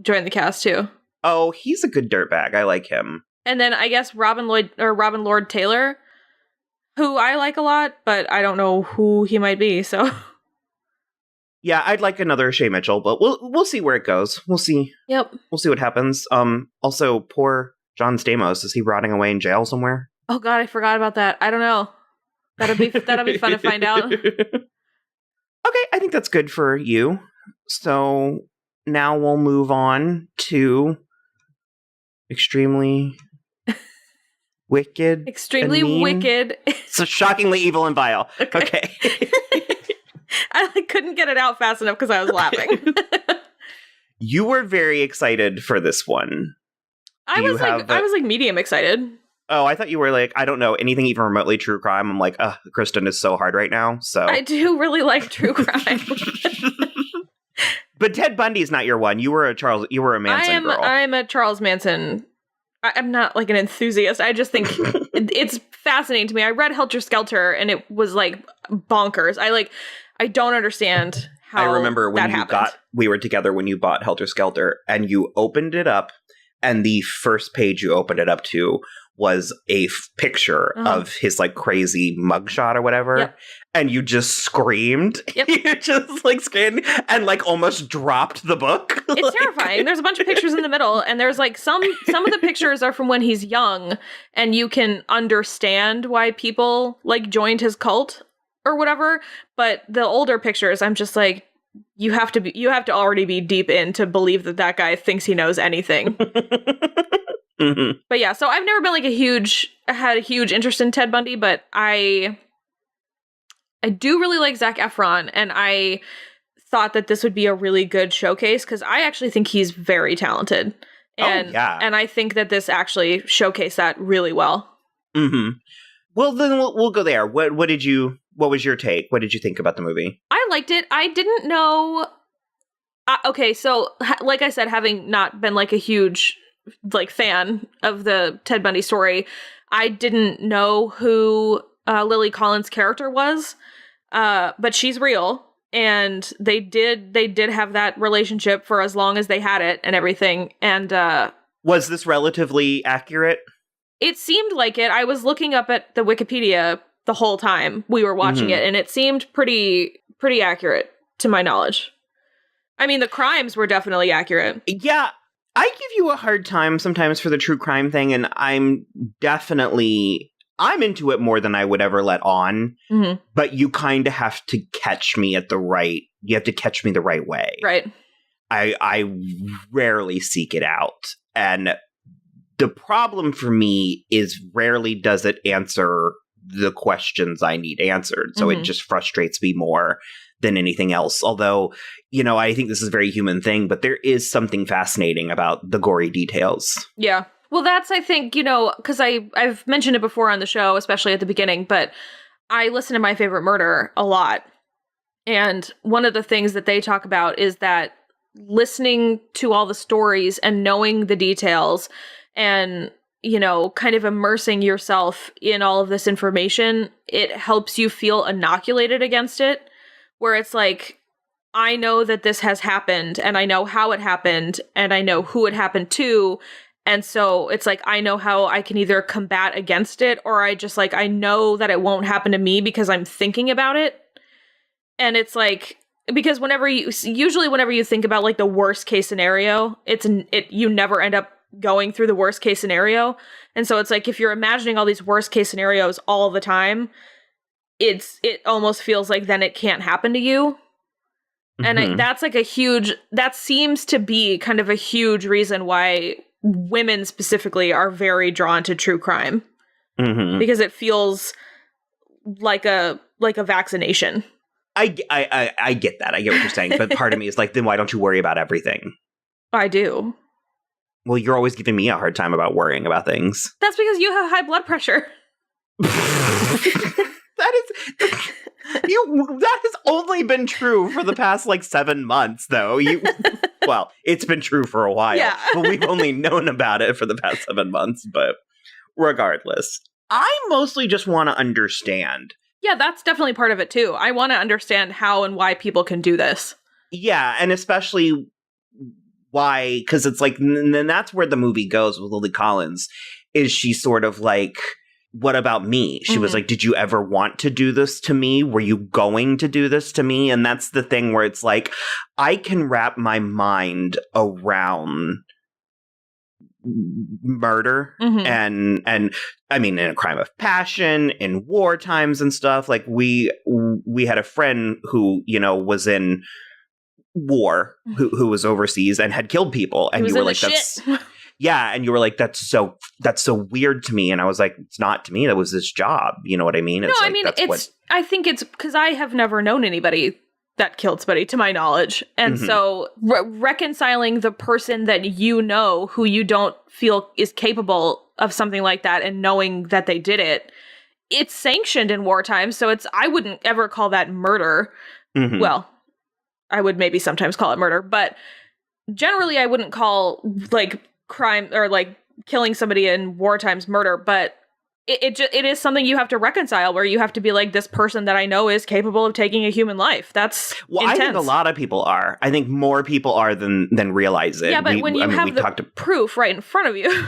joined the cast too. Oh, he's a good dirtbag. I like him. And then I guess Robin Lord Taylor, who I like a lot, but I don't know who he might be, so. Yeah, I'd like another Shay Mitchell, but we'll see where it goes. We'll see. Yep. We'll see what happens. Also, poor John Stamos. Is he rotting away in jail somewhere? Oh god, I forgot about that. I don't know. That'll be fun to find out. Okay, I think that's good for you. So now we'll move on to extremely wicked. Extremely and mean. wicked. So shockingly evil and vile. Okay. I couldn't get it out fast enough because I was laughing. You were very excited for this one. I was like medium excited. Oh, I thought you were like, I don't know, anything even remotely true crime. I'm like, Kristen is so hard right now. So I do really like true crime. But Ted Bundy's not your one. You were a Manson girl. I'm a Charles Manson. I'm not like an enthusiast. I just think it's fascinating to me. I read Helter Skelter and it was like bonkers. I don't understand how I remember when we were together when you bought Helter Skelter and you opened it up and the first page you opened it up to was a picture of his like crazy mugshot or whatever. Yep. And you just screamed. Yep. You just like screamed and like almost dropped the book. It's terrifying. There's a bunch of pictures in the middle and there's like some of the pictures are from when he's young and you can understand why people like joined his cult or whatever. But the older pictures, I'm just like, you have to already be deep in to believe that guy thinks he knows anything. Mm-hmm. But yeah, so I've never been like had a huge interest in Ted Bundy, but I do really like Zac Efron, and I thought that this would be a really good showcase because I actually think he's very talented. And, and I think that this actually showcased that really well. Mm-hmm. Well, then we'll go there. What was your take? What did you think about the movie? I liked it. I didn't know. Okay, so like I said, having not been like a huge like fan of the Ted Bundy story, I didn't know who Lily Collins' character was, but she's real, and they did have that relationship for as long as they had it and everything. And was this relatively accurate? It seemed like it. I was looking up at the Wikipedia the whole time we were watching it, and it seemed pretty accurate to my knowledge. I mean, the crimes were definitely accurate. Yeah. I give you a hard time sometimes for the true crime thing, and I'm into it more than I would ever let on, but you kind of have to catch me the right way. Right. I rarely seek it out, and the problem for me is rarely does it answer the questions I need answered, so it just frustrates me more than anything else. Although, I think this is a very human thing, but there is something fascinating about the gory details. Yeah. Well, that's, I think, because I've mentioned it before on the show, especially at the beginning, but I listen to My Favorite Murder a lot. And one of the things that they talk about is that listening to all the stories and knowing the details and, kind of immersing yourself in all of this information, it helps you feel inoculated against it. Where it's like, I know that this has happened, and I know how it happened, and I know who it happened to, and so it's like, I know how I can either combat against it, or I know that it won't happen to me because I'm thinking about it. And it's like, because usually whenever you think about like the worst case scenario, you never end up going through the worst case scenario. And so it's like, if you're imagining all these worst case scenarios all the time, it almost feels like then it can't happen to you. And that's like that seems to be kind of a huge reason why women specifically are very drawn to true crime, because it feels like a vaccination. I get that. I get what you're saying. But part of me is like, then why don't you worry about everything? I do. Well, you're always giving me a hard time about worrying about things. That's because you have high blood pressure. That has only been true for the past like 7 months, though. Well, it's been true for a while, but we've only known about it for the past 7 months. But regardless, I mostly just want to understand. Yeah, that's definitely part of it too. I want to understand how and why people can do this. Yeah, and especially why, because it's like, and then that's where the movie goes with Lily Collins, is she sort of like, what about me? She was like, did you ever want to do this to me? Were you going to do this to me? And that's the thing where it's like, I can wrap my mind around murder and I mean, in a crime of passion, in war times and stuff. Like we had a friend who, was in war, who was overseas and had killed people, and you were like, that's yeah, and you were like, that's so weird to me. And I was like, it's not to me. That was his job. You know what I mean? It's I think it's because I have never known anybody that killed somebody, to my knowledge. And so reconciling the person that you know who you don't feel is capable of something like that and knowing that they did it, it's sanctioned in wartime. So I wouldn't ever call that murder. Well, I would maybe sometimes call it murder, but generally I wouldn't call like crime or like killing somebody in war times murder, but it is something you have to reconcile, where you have to be like, this person that I know is capable of taking a human life. That's intense. I think a lot of people are. I think more people are than realize it. Yeah, but when you have the proof right in front of you,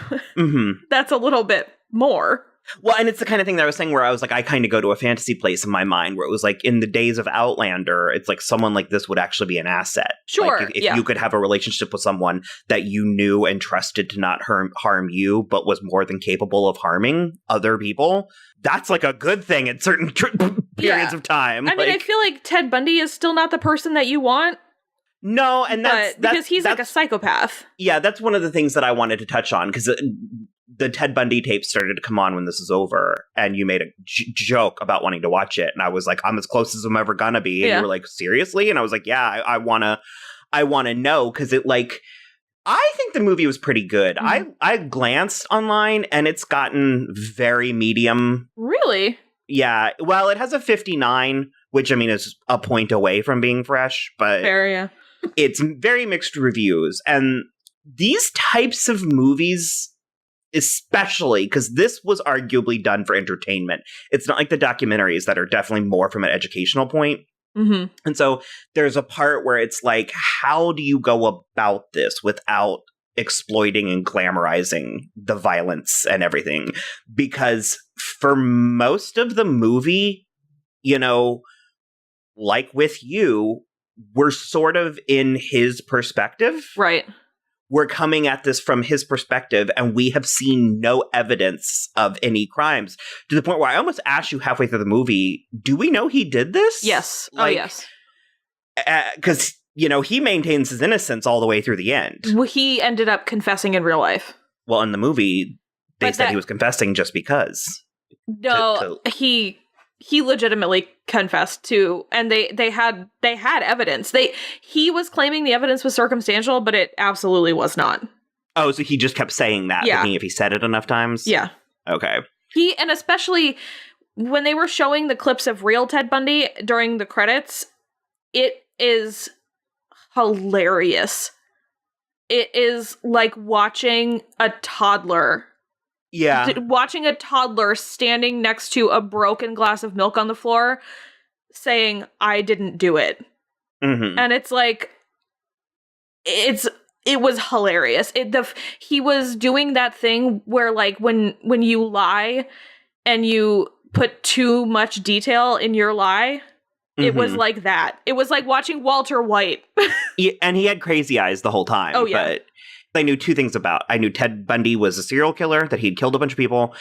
that's a little bit more. Well, and it's the kind of thing that I was saying where I was like, I kind of go to a fantasy place in my mind where it was like, in the days of Outlander, it's like someone like this would actually be an asset. Sure. Like if you could have a relationship with someone that you knew and trusted to not harm you, but was more than capable of harming other people, that's like a good thing at certain periods of time. I mean, I feel like Ted Bundy is still not the person that you want. No, and that's because he's like a psychopath. Yeah, that's one of the things that I wanted to touch on, because the Ted Bundy tape started to come on when this is over, and you made a joke about wanting to watch it, and I was like, I'm as close as I'm ever gonna be, and you were like, seriously? And I was like, yeah, I wanna know, because it like, I think the movie was pretty good. I glanced online, and it's gotten very medium. Really? Yeah, well, it has a 59, which I mean is a point away from being fresh, but fair, yeah. It's very mixed reviews, and these types of movies, especially because this was arguably done for entertainment. It's not like the documentaries that are definitely more from an educational point. And so there's a part where it's like, how do you go about this without exploiting and glamorizing the violence and everything? Because for most of the movie, like with you, we're sort of in his perspective. Right. We're coming at this from his perspective, and we have seen no evidence of any crimes, to the point where I almost asked you halfway through the movie, do we know he did this? Yes. Like, yes. Because, he maintains his innocence all the way through the end. Well, he ended up confessing in real life. Well, in the movie, they said he was confessing just because. No, he legitimately confessed to, and they had evidence. He was claiming the evidence was circumstantial, but it absolutely was not. Oh, so he just kept saying that, thinking if he said it enough times? Yeah. Okay. And especially when they were showing the clips of real Ted Bundy during the credits, it is hilarious. It is like watching a toddler. Yeah. Watching a toddler standing next to a broken glass of milk on the floor saying, I didn't do it. And it's like, it was hilarious. He was doing that thing where like when you lie and you put too much detail in your lie, It was like that. It was like watching Walter White. Yeah, and he had crazy eyes the whole time. Oh, yeah. But I knew two things about. I knew Ted Bundy was a serial killer, that he'd killed a bunch of people.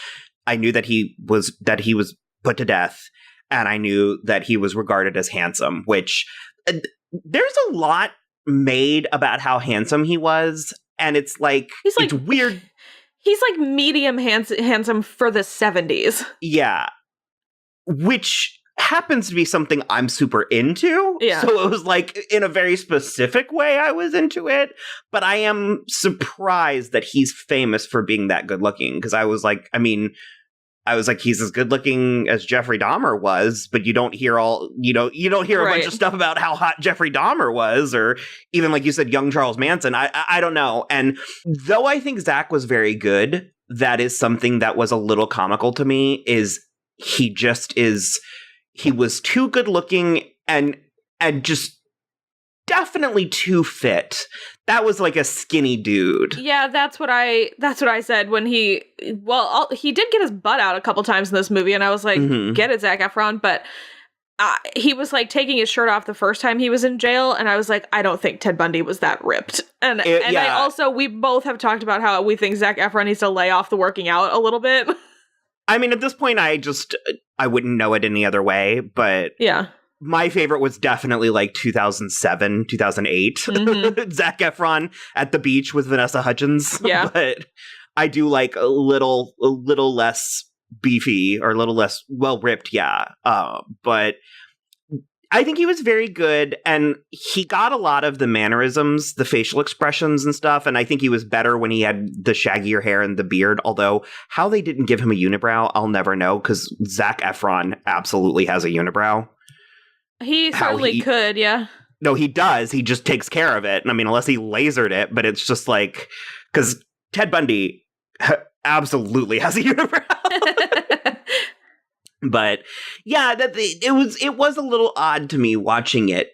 I knew that he was put to death, and I knew that he was regarded as handsome, which there's a lot made about how handsome he was, and it's it's weird. He's like medium handsome for the 70s. Yeah. Which happens to be something I'm super into. Yeah. So it was like in a very specific way I was into it. But I am surprised that he's famous for being that good looking. Because I was like, he's as good looking as Jeffrey Dahmer was, but you don't hear you don't hear a bunch of stuff about how hot Jeffrey Dahmer was, or even like you said, young Charles Manson. I don't know. And though I think Zach was very good, that is something that was a little comical to me, is he was too good looking and just definitely too fit. That was like a skinny dude. Yeah, that's what I said when he did get his butt out a couple times in this movie, and I was like, get it, Zac Efron, but he was like taking his shirt off the first time he was in jail, and I was like, I don't think Ted Bundy was that ripped. And we both have talked about how we think Zac Efron needs to lay off the working out a little bit. I mean, at this point, I wouldn't know it any other way, but yeah. My favorite was definitely like 2007, 2008. Zac Efron at the beach with Vanessa Hudgens. Yeah. But I do like a little less beefy, or a little less well ripped, yeah. But I think he was very good, and he got a lot of the mannerisms, the facial expressions and stuff, and I think he was better when he had the shaggier hair and the beard, although how they didn't give him a unibrow, I'll never know, because Zac Efron absolutely has a unibrow. He certainly could, yeah. No, he does. He just takes care of it. I mean, unless he lasered it, but it's just like, because Ted Bundy absolutely has a unibrow. But yeah, it was a little odd to me watching it,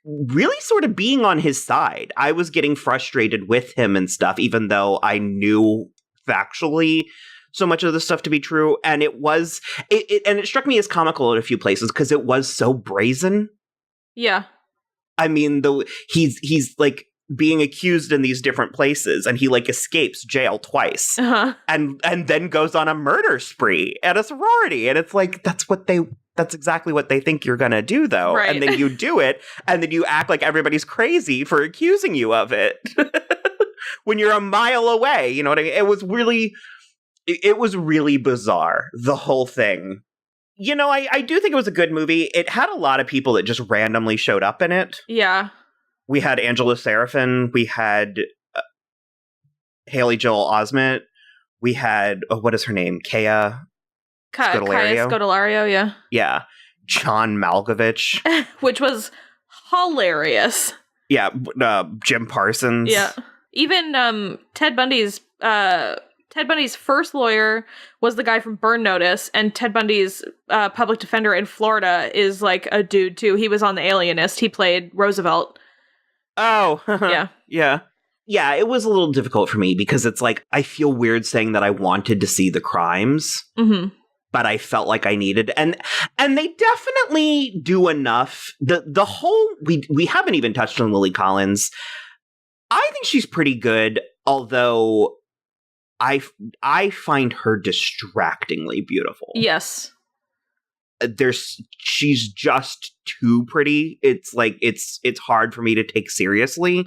really sort of being on his side. I was getting frustrated with him and stuff, even though I knew factually so much of the stuff to be true. And it struck me as comical in a few places because it was so brazen. Yeah. I mean, he's like being accused in these different places, and he like escapes jail twice, and then goes on a murder spree at a sorority, and it's like that's exactly what they think you're gonna do, though, right. And then you do it, and then you act like everybody's crazy for accusing you of it when you're a mile away. You know what I mean? It was really bizarre, the whole thing. You know, I do think it was a good movie. It had a lot of people that just randomly showed up in it. Yeah. We had Angela Serafin. We had Haley Joel Osment. We had, what is her name? Kaya Scodelario, yeah. Yeah. John Malkovich. Which was hilarious. Yeah. Jim Parsons. Yeah. Even Ted Bundy's first lawyer was the guy from Burn Notice, and Ted Bundy's public defender in Florida is like a dude too. He was on The Alienist. He played Roosevelt. Oh, yeah. Yeah. Yeah, it was a little difficult for me because it's like, I feel weird saying that I wanted to see the crimes, but I felt like I needed, and they definitely do enough. The whole, we haven't even touched on Lily Collins. I think she's pretty good, although I find her distractingly beautiful. Yes. She's just too pretty. It's like it's hard for me to take seriously.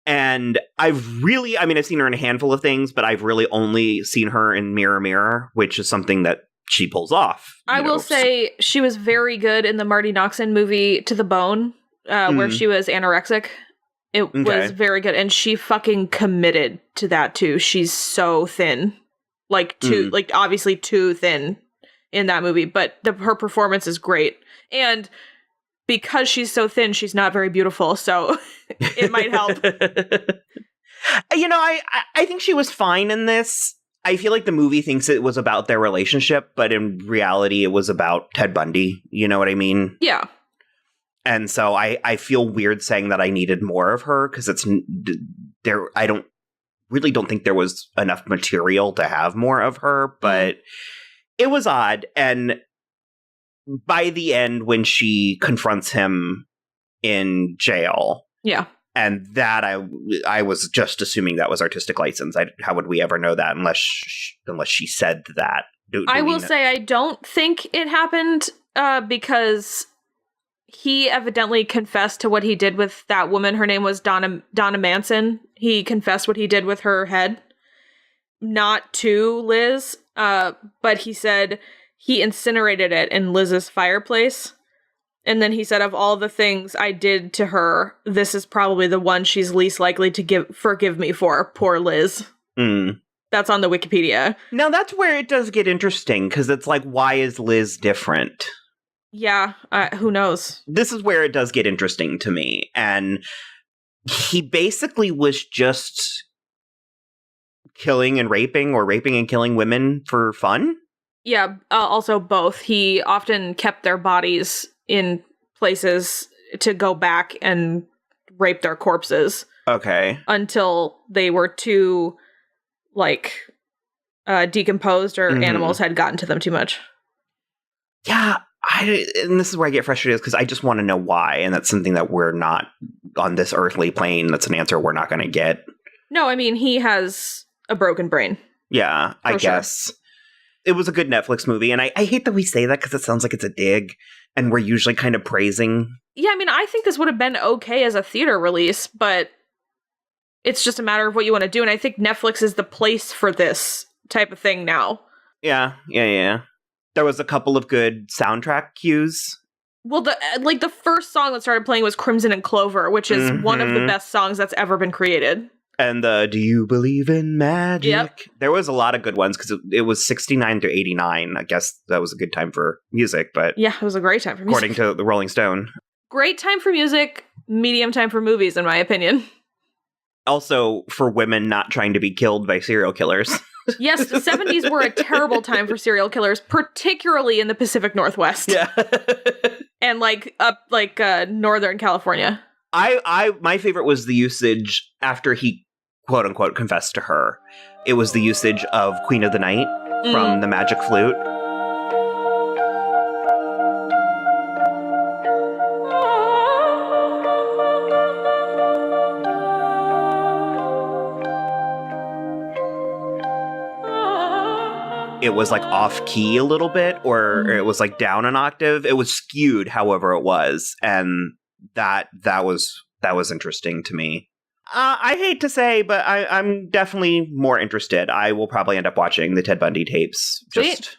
And I've seen her in a handful of things, but I've really only seen her in Mirror Mirror, which is something that she pulls off. I will say she was very good in the Marty Noxon movie To the Bone, where she was anorexic. It was very good, and she fucking committed to that too. She's so thin, like obviously too thin in that movie, but her performance is great. And because she's so thin, she's not very beautiful, so it might help. You know, I think she was fine in this. I feel like the movie thinks it was about their relationship, but in reality, it was about Ted Bundy. You know what I mean? Yeah. And so I feel weird saying that I needed more of her because it's there. I don't think there was enough material to have more of her, but it was odd. And by the end when she confronts him in jail. Yeah. And that I was just assuming that was artistic license. How would we ever know that unless she said that? I will say I don't think it happened because he evidently confessed to what he did with that woman. Her name was Donna Manson. He confessed what he did with her head. Not to Liz, but he said he incinerated it in Liz's fireplace. And then he said, of all the things I did to her, this is probably the one she's least likely to forgive me for. Poor Liz. Mm. That's on the Wikipedia. Now, that's where it does get interesting, because it's like, why is Liz different? Yeah, who knows? This is where it does get interesting to me. And he basically was just killing and raping, or raping and killing women for fun? Yeah, also both. He often kept their bodies in places to go back and rape their corpses. Okay. Until they were too, decomposed or animals had gotten to them too much. Yeah, and this is where I get frustrated, because I just want to know why, and that's something that we're not, on this earthly plane, that's an answer we're not going to get. No, I mean, he has a broken brain. Yeah, I guess. It was a good Netflix movie, and I hate that we say that because it sounds like it's a dig, and we're usually kind of praising. Yeah, I mean, I think this would have been okay as a theater release, but it's just a matter of what you want to do, and I think Netflix is the place for this type of thing now. Yeah. There was a couple of good soundtrack cues. Well, the first song that started playing was Crimson and Clover, which is one of the best songs that's ever been created. And Do You Believe in Magic? Yep. There was a lot of good ones, because it was 69 to 89. I guess that was a good time for music, but... Yeah, it was a great time for music. According to the Rolling Stone. Great time for music, medium time for movies, in my opinion. Also, for women not trying to be killed by serial killers. Yes, the 70s were a terrible time for serial killers, particularly in the Pacific Northwest. Yeah. And Northern California. My favorite was the usage after he quote unquote confessed to her. It was the usage of Queen of the Night from the Magic Flute. It was off key a little bit, or it was down an octave. It was skewed, however it was, and that was interesting to me. I hate to say, but I'm definitely more interested. I will probably end up watching the Ted Bundy tapes. Just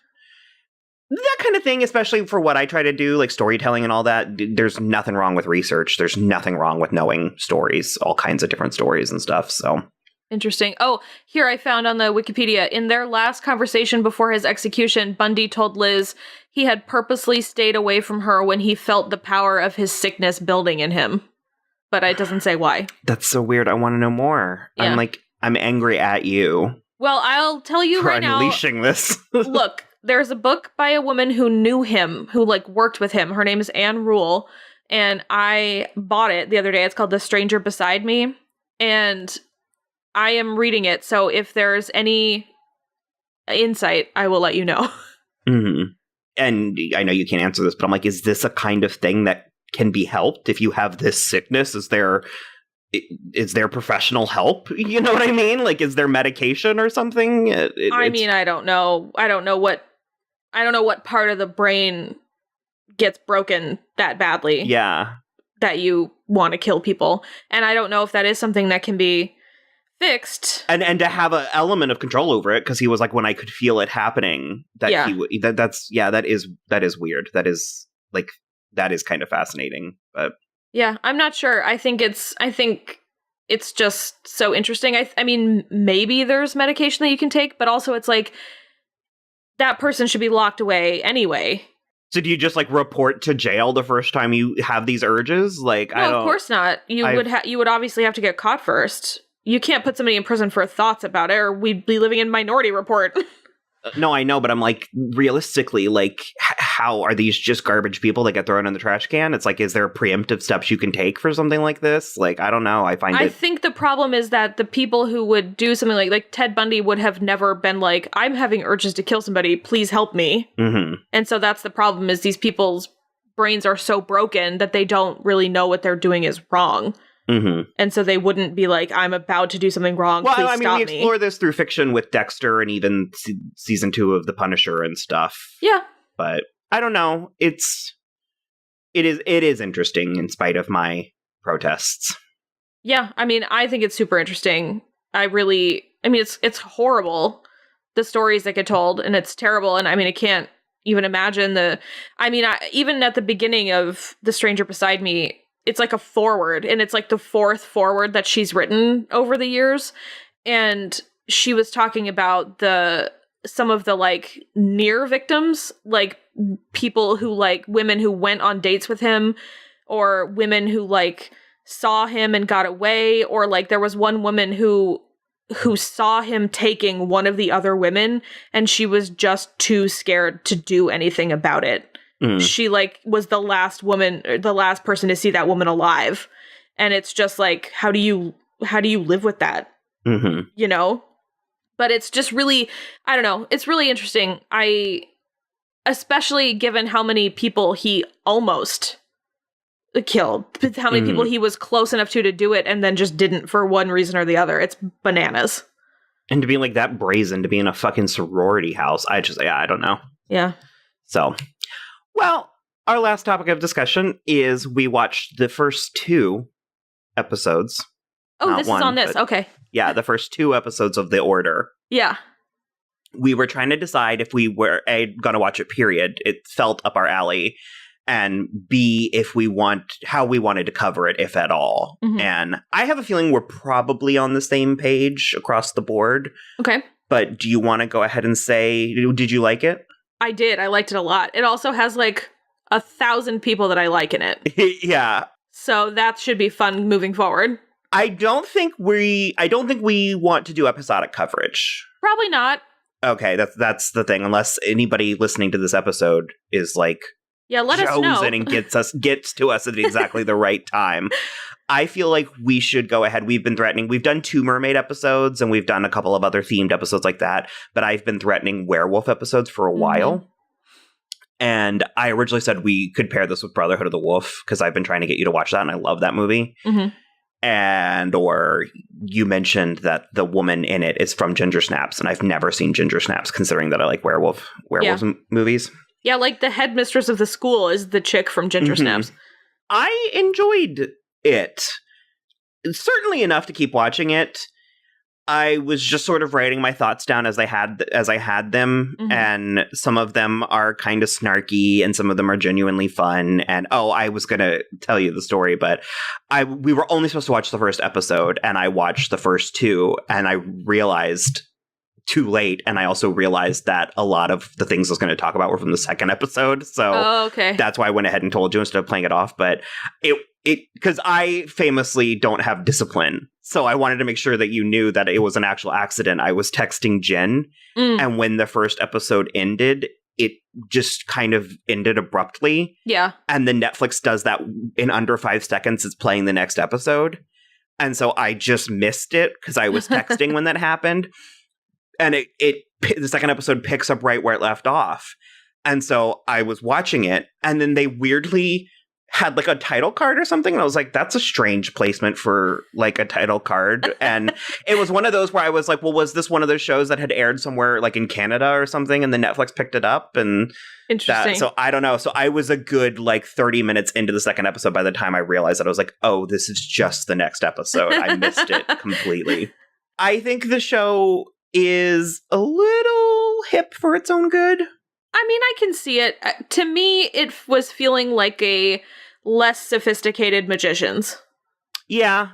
that kind of thing, especially for what I try to do, like storytelling and all that. There's nothing wrong with research. There's nothing wrong with knowing stories, all kinds of different stories and stuff. So. Interesting. Oh, here I found on the Wikipedia, in their last conversation before his execution, Bundy told Liz he had purposely stayed away from her when he felt the power of his sickness building in him. But it doesn't say why. That's so weird. I want to know more. Yeah. I'm angry at you. Well, I'll tell you right now. For unleashing this. Look, there's a book by a woman who knew him, who worked with him. Her name is Anne Rule. And I bought it the other day. It's called The Stranger Beside Me. And I am reading it, so if there's any insight, I will let you know. Mm-hmm. And I know you can't answer this, but I'm is this a kind of thing that can be helped if you have this sickness? Is there professional help? You know what I mean? Is there medication or something? I don't know. I don't know what part of the brain gets broken that badly. Yeah. That you want to kill people. And I don't know if that is something that can be fixed, and to have an element of control over it, because he was when I could feel it happening, that that is weird. That is kind of fascinating. But yeah, I'm not sure. I think it's just so interesting. I mean, maybe there's medication that you can take, but also it's that person should be locked away anyway. So do you just report to jail the first time you have these urges? No, of course not. You would obviously have to get caught first. You can't put somebody in prison for thoughts about it, or we'd be living in Minority Report. No, I know, but I'm realistically, how are these just garbage people that get thrown in the trash can? It's like, is there preemptive steps you can take for something like this? Like, I don't know. I think the problem is that the people who would do something like Ted Bundy would have never been like, I'm having urges to kill somebody, please help me. Mm-hmm. And so that's the problem, is these people's brains are so broken that they don't really know what they're doing is wrong. Mm-hmm. And so they wouldn't be like, I'm about to do something wrong, well, please I mean, stop we me. explore this through fiction with Dexter and even season 2 of The Punisher and stuff. Yeah. But I don't know. It is interesting in spite of my protests. Yeah, I mean, I think it's super interesting. It's horrible, the stories that get told, and it's terrible. And I mean, I can't even imagine even at the beginning of The Stranger Beside Me, it's like a foreword, and it's like the 4th foreword that she's written over the years. And she was talking about some of the like near victims, like people who like women who went on dates with him, or women who like saw him and got away, or like there was one woman who saw him taking one of the other women and she was just too scared to do anything about it. She like was the last person to see that woman alive. And it's just like, how do you live with that? Mm-hmm. You know? But it's just really, I don't know. It's really interesting. Especially given how many people he almost killed, how many people he was close enough to do it and then just didn't for one reason or the other. It's bananas. And to be like that brazen, to be in a fucking sorority house, I don't know. Yeah. So, well, our last topic of discussion is we watched the first 2 episodes. Oh, this is on this. Okay. Yeah, the first 2 episodes of The Order. Yeah. We were trying to decide if we were going to watch it, period. It felt up our alley. And B, how we wanted to cover it, if at all. Mm-hmm. And I have a feeling we're probably on the same page across the board. Okay. But do you want to go ahead and say, did you like it? I did. I liked it a lot. It also has like 1,000 people that I like in it. Yeah. So that should be fun moving forward. I don't think we want to do episodic coverage. Probably not. Okay, that's the thing. Unless anybody listening to this episode is like, yeah, let us know, and gets to us at exactly the right time. I feel like we should go ahead. We've been threatening. We've done 2 mermaid episodes, and we've done a couple of other themed episodes like that. But I've been threatening werewolf episodes for a while. And I originally said we could pair this with Brotherhood of the Wolf, because I've been trying to get you to watch that, and I love that movie. Mm-hmm. Or you mentioned that the woman in it is from Ginger Snaps, and I've never seen Ginger Snaps, considering that I like werewolf movies. Yeah, like the headmistress of the school is the chick from Ginger Snaps. I enjoyed it. Certainly enough to keep watching it. I was just sort of writing my thoughts down as I had them, and some of them are kind of snarky, and some of them are genuinely fun. And I was gonna tell you the story, but we were only supposed to watch the first episode, and I watched the first 2, and I realized too late, and I also realized that a lot of the things I was going to talk about were from the second episode, so that's why I went ahead and told you instead of playing it off. But it because I famously don't have discipline, so I wanted to make sure that you knew that it was an actual accident. I was texting Jen, and when the first episode ended, it just kind of ended abruptly. Yeah, and then Netflix does that in under 5 seconds. It's playing the next episode, and so I just missed it because I was texting when that happened. And the second episode picks up right where it left off. And so I was watching it, and then they weirdly had like a title card or something. And I was like, that's a strange placement for like a title card. And it was one of those where I was like, well, was this one of those shows that had aired somewhere like in Canada or something, and then Netflix picked it up? And interesting. So I don't know. So I was a good like 30 minutes into the second episode by the time I realized that. I was like, oh, this is just the next episode. I missed it completely. I think the show is a little hip for its own good. I mean, I can see it. To me, it was feeling like a less sophisticated Magicians. Yeah.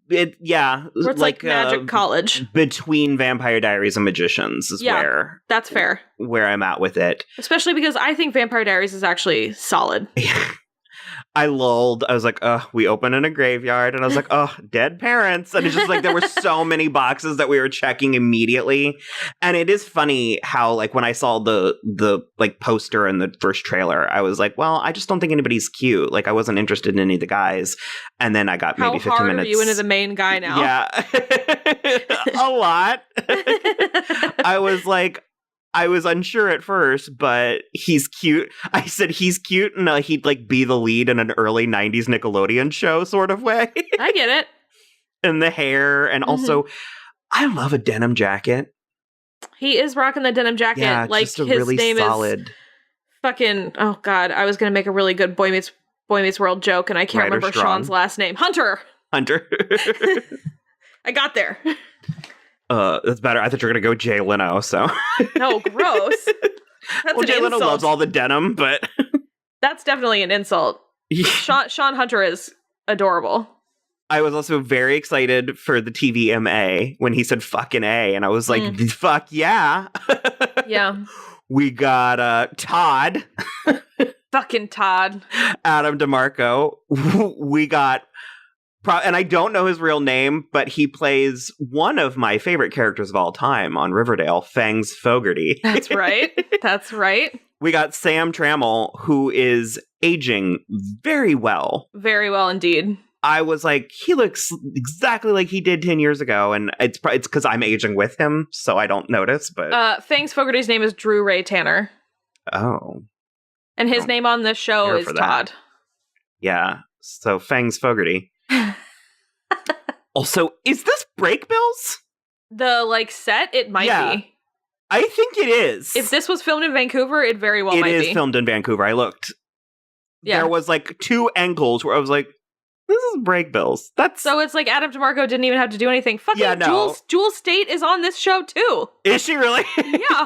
Where it's like Magic College. Between Vampire Diaries and Magicians is that's fair. Where I'm at with it. Especially because I think Vampire Diaries is actually solid. I lulled. I was like, we open in a graveyard. And I was like, dead parents. And it's just like there were so many boxes that we were checking immediately. And it is funny how, like, when I saw the like poster in the first trailer, I was like, well, I just don't think anybody's cute. Like, I wasn't interested in any of the guys. And then I got maybe 15 minutes. How hard are you into the main guy now? Yeah. A lot. I was unsure at first, but he's cute. I said he's cute, and he'd like be the lead in an early 90s Nickelodeon show sort of way. I get it. And the hair, and also, I love a denim jacket. He is rocking the denim jacket. Yeah, like just a his really name solid. Is fucking, oh God, I was going to make a really good Boy Meets World joke, and I can't remember Sean's last name. Hunter. I got there. That's better. I thought you were going to go Jay Leno, so. No, gross. That's Jay Leno loves all the denim, but. That's definitely an insult. Sean Hunter is adorable. I was also very excited for the TVMA when he said fucking A, and I was like, fuck yeah. Yeah. We got Todd. Fucking Todd. Adam DeMarco. We got... and I don't know his real name, but he plays one of my favorite characters of all time on Riverdale, Fangs Fogarty. That's right. That's right. We got Sam Trammell, who is aging very well. Very well indeed. I was like, he looks exactly like he did 10 years ago, and it's because I'm aging with him, so I don't notice, but... Fangs Fogarty's name is Drew Ray Tanner. Oh. And his name on this show is Todd. Yeah, so Fangs Fogarty. Also, is this Break Bills? The, like, set? It might be. I think it is. If this was filmed in Vancouver, it very well might be. It is filmed in Vancouver. I looked. Yeah. There was, like, 2 angles where I was like, this is Break Bills. So it's like Adam DeMarco didn't even have to do anything. Fucking Jules State is on this show, too. Is she really? Yeah.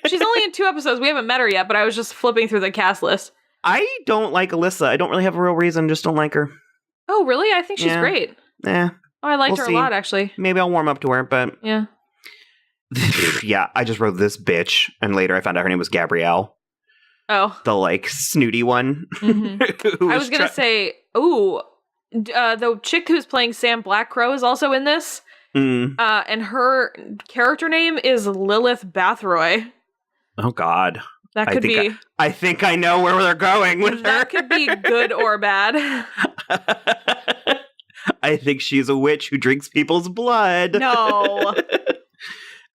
She's only in 2 episodes. We haven't met her yet, but I was just flipping through the cast list. I don't like Alyssa. I don't really have a real reason. Just don't like her. Oh, really? I think she's great. Yeah. Oh, I liked her a lot, actually. Maybe I'll warm up to her, but... Yeah. Yeah, I just wrote this bitch, and later I found out her name was Gabrielle. Oh. The, like, snooty one. Mm-hmm. I was going to say, the chick who's playing Sam Blackcrow is also in this. And her character name is Lilith Bathroy. Oh, God. That could be... I think I know where they're going with her. That could be good or bad. I think she's a witch who drinks people's blood. No.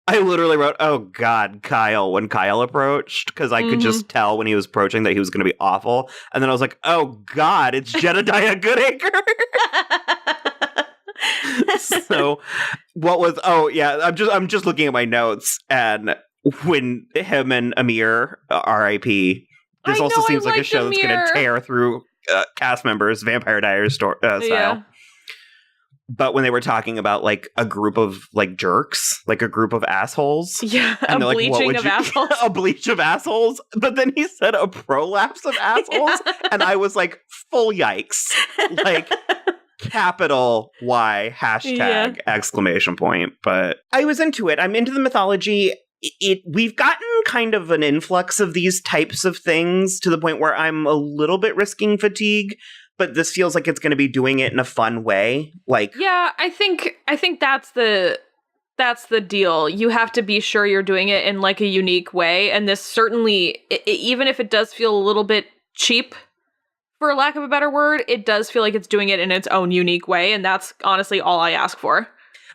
I literally wrote, oh God, Kyle, when Kyle approached, because I could just tell when he was approaching that he was going to be awful. And then I was like, oh God, it's Jedediah Goodacre. So what was, I'm just looking at my notes, and when him and Amir, R.I.P., this also seems like a show that's going to tear through cast members, Vampire Diaries style. Yeah. But when they were talking about, like, a group of, like, jerks, like a group of assholes. Yeah, and a bleaching of assholes. A bleach of assholes. But then he said a prolapse of assholes. Yeah. And I was like, full yikes. Like, capital Y, hashtag, exclamation point. But I was into it. I'm into the mythology. We've gotten kind of an influx of these types of things to the point where I'm a little bit risking fatigue. But this feels like it's going to be doing it in a fun way. Like, yeah, I think that's the deal. You have to be sure you're doing it in like a unique way. And this certainly, even if it does feel a little bit cheap, for lack of a better word, it does feel like it's doing it in its own unique way. And that's honestly all I ask for.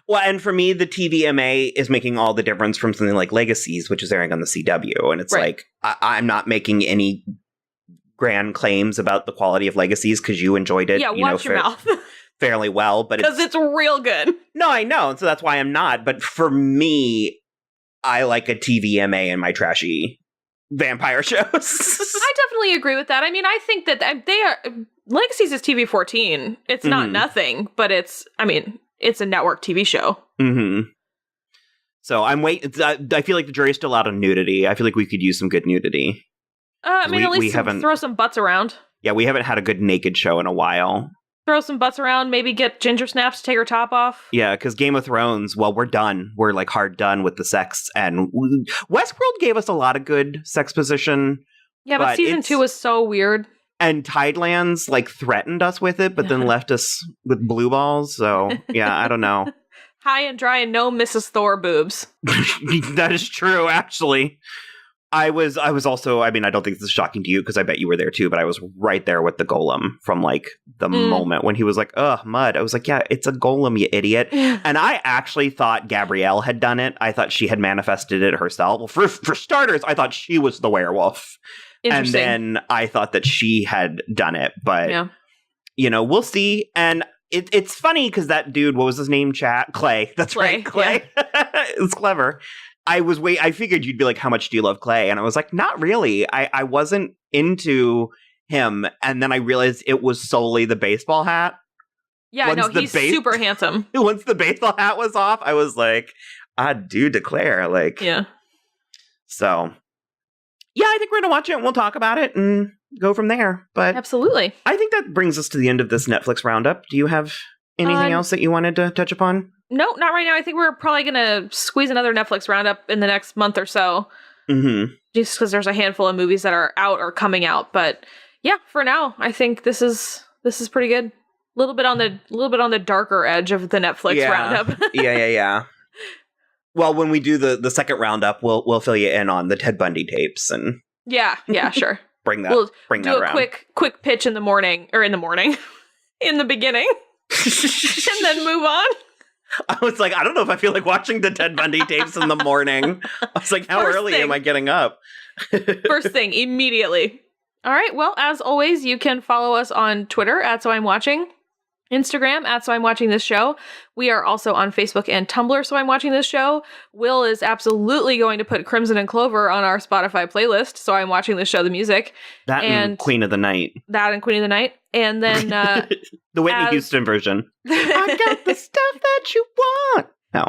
Well, and for me, the TVMA is making all the difference from something like Legacies, which is airing on the CW. And it's like, I'm not making any grand claims about the quality of Legacies because you enjoyed it. Yeah, watch your mouth. Fairly well, but because it's real good. No, I know, and so that's why I'm not. But for me, I like a TVMA in my trashy vampire shows. I definitely agree with that. I mean, I think that they are Legacies is TV-14. It's not nothing, but it's a network TV show. Mm-hmm. So I'm waiting. I feel like the jury's still out on nudity. I feel like we could use some good nudity. At least throw some butts around. Yeah, we haven't had a good naked show in a while. Throw some butts around, maybe get Ginger Snaps to take her top off. Yeah, because Game of Thrones, well, we're done. We're like hard done with the sex. And Westworld gave us a lot of good sex position. Yeah, but season 2 was so weird. And Tidelands like threatened us with it, but then left us with blue balls. So yeah, I don't know. High and dry and no Mrs. Thor boobs. That is true, actually. I was also, I mean, I don't think this is shocking to you because I bet you were there too, but I was right there with the golem from like the moment when he was like, ugh, mud. I was like, yeah, it's a golem, you idiot. And I actually thought Gabrielle had done it. I thought she had manifested it herself. Well, for starters, I thought she was the werewolf. And then I thought that she had done it, but you know, we'll see. And it's funny because that dude, what was his name? Clay. That's right, Clay. Yeah. It's clever. I figured you'd be like, how much do you love Clay? And I was like, not really. I wasn't into him. And then I realized it was solely the baseball hat. Yeah, no, he's super handsome. Once the baseball hat was off, I was like, I do declare. Like, yeah. So, yeah, I think we're going to watch it and we'll talk about it and go from there. But absolutely. I think that brings us to the end of this Netflix roundup. Do you have anything else that you wanted to touch upon? No, not right now. I think we're probably going to squeeze another Netflix roundup in the next month or so. Mm-hmm. Just because there's a handful of movies that are out or coming out. But yeah, for now, I think this is pretty good. A little bit on the darker edge of the Netflix roundup. Yeah. Well, when we do the second roundup, we'll fill you in on the Ted Bundy tapes and yeah, sure. bring that we'll bring do that a quick pitch in the morning in the beginning, and then move on. I was like, I don't know if I feel like watching the Ted Bundy tapes in the morning. I was like, how early am I getting up? First thing, immediately. All right. Well, as always, you can follow us on Twitter at So I'm Watching, Instagram at So I'm Watching This Show. We are also on Facebook and Tumblr, So I'm Watching This Show. Will is absolutely going to put Crimson and Clover on our Spotify playlist, So I'm Watching This Show, the music. That and Queen of the Night. And then the Whitney Houston version. I got the stuff that you want. No.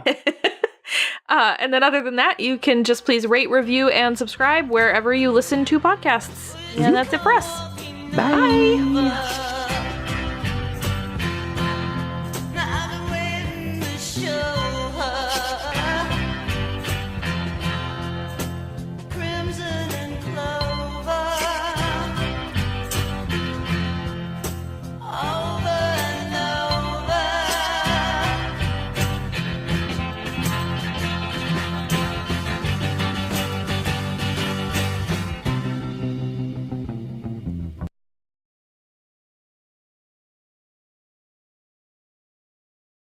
And then other than that, you can just please rate, review, and subscribe wherever you listen to podcasts. And that's it for us. Bye.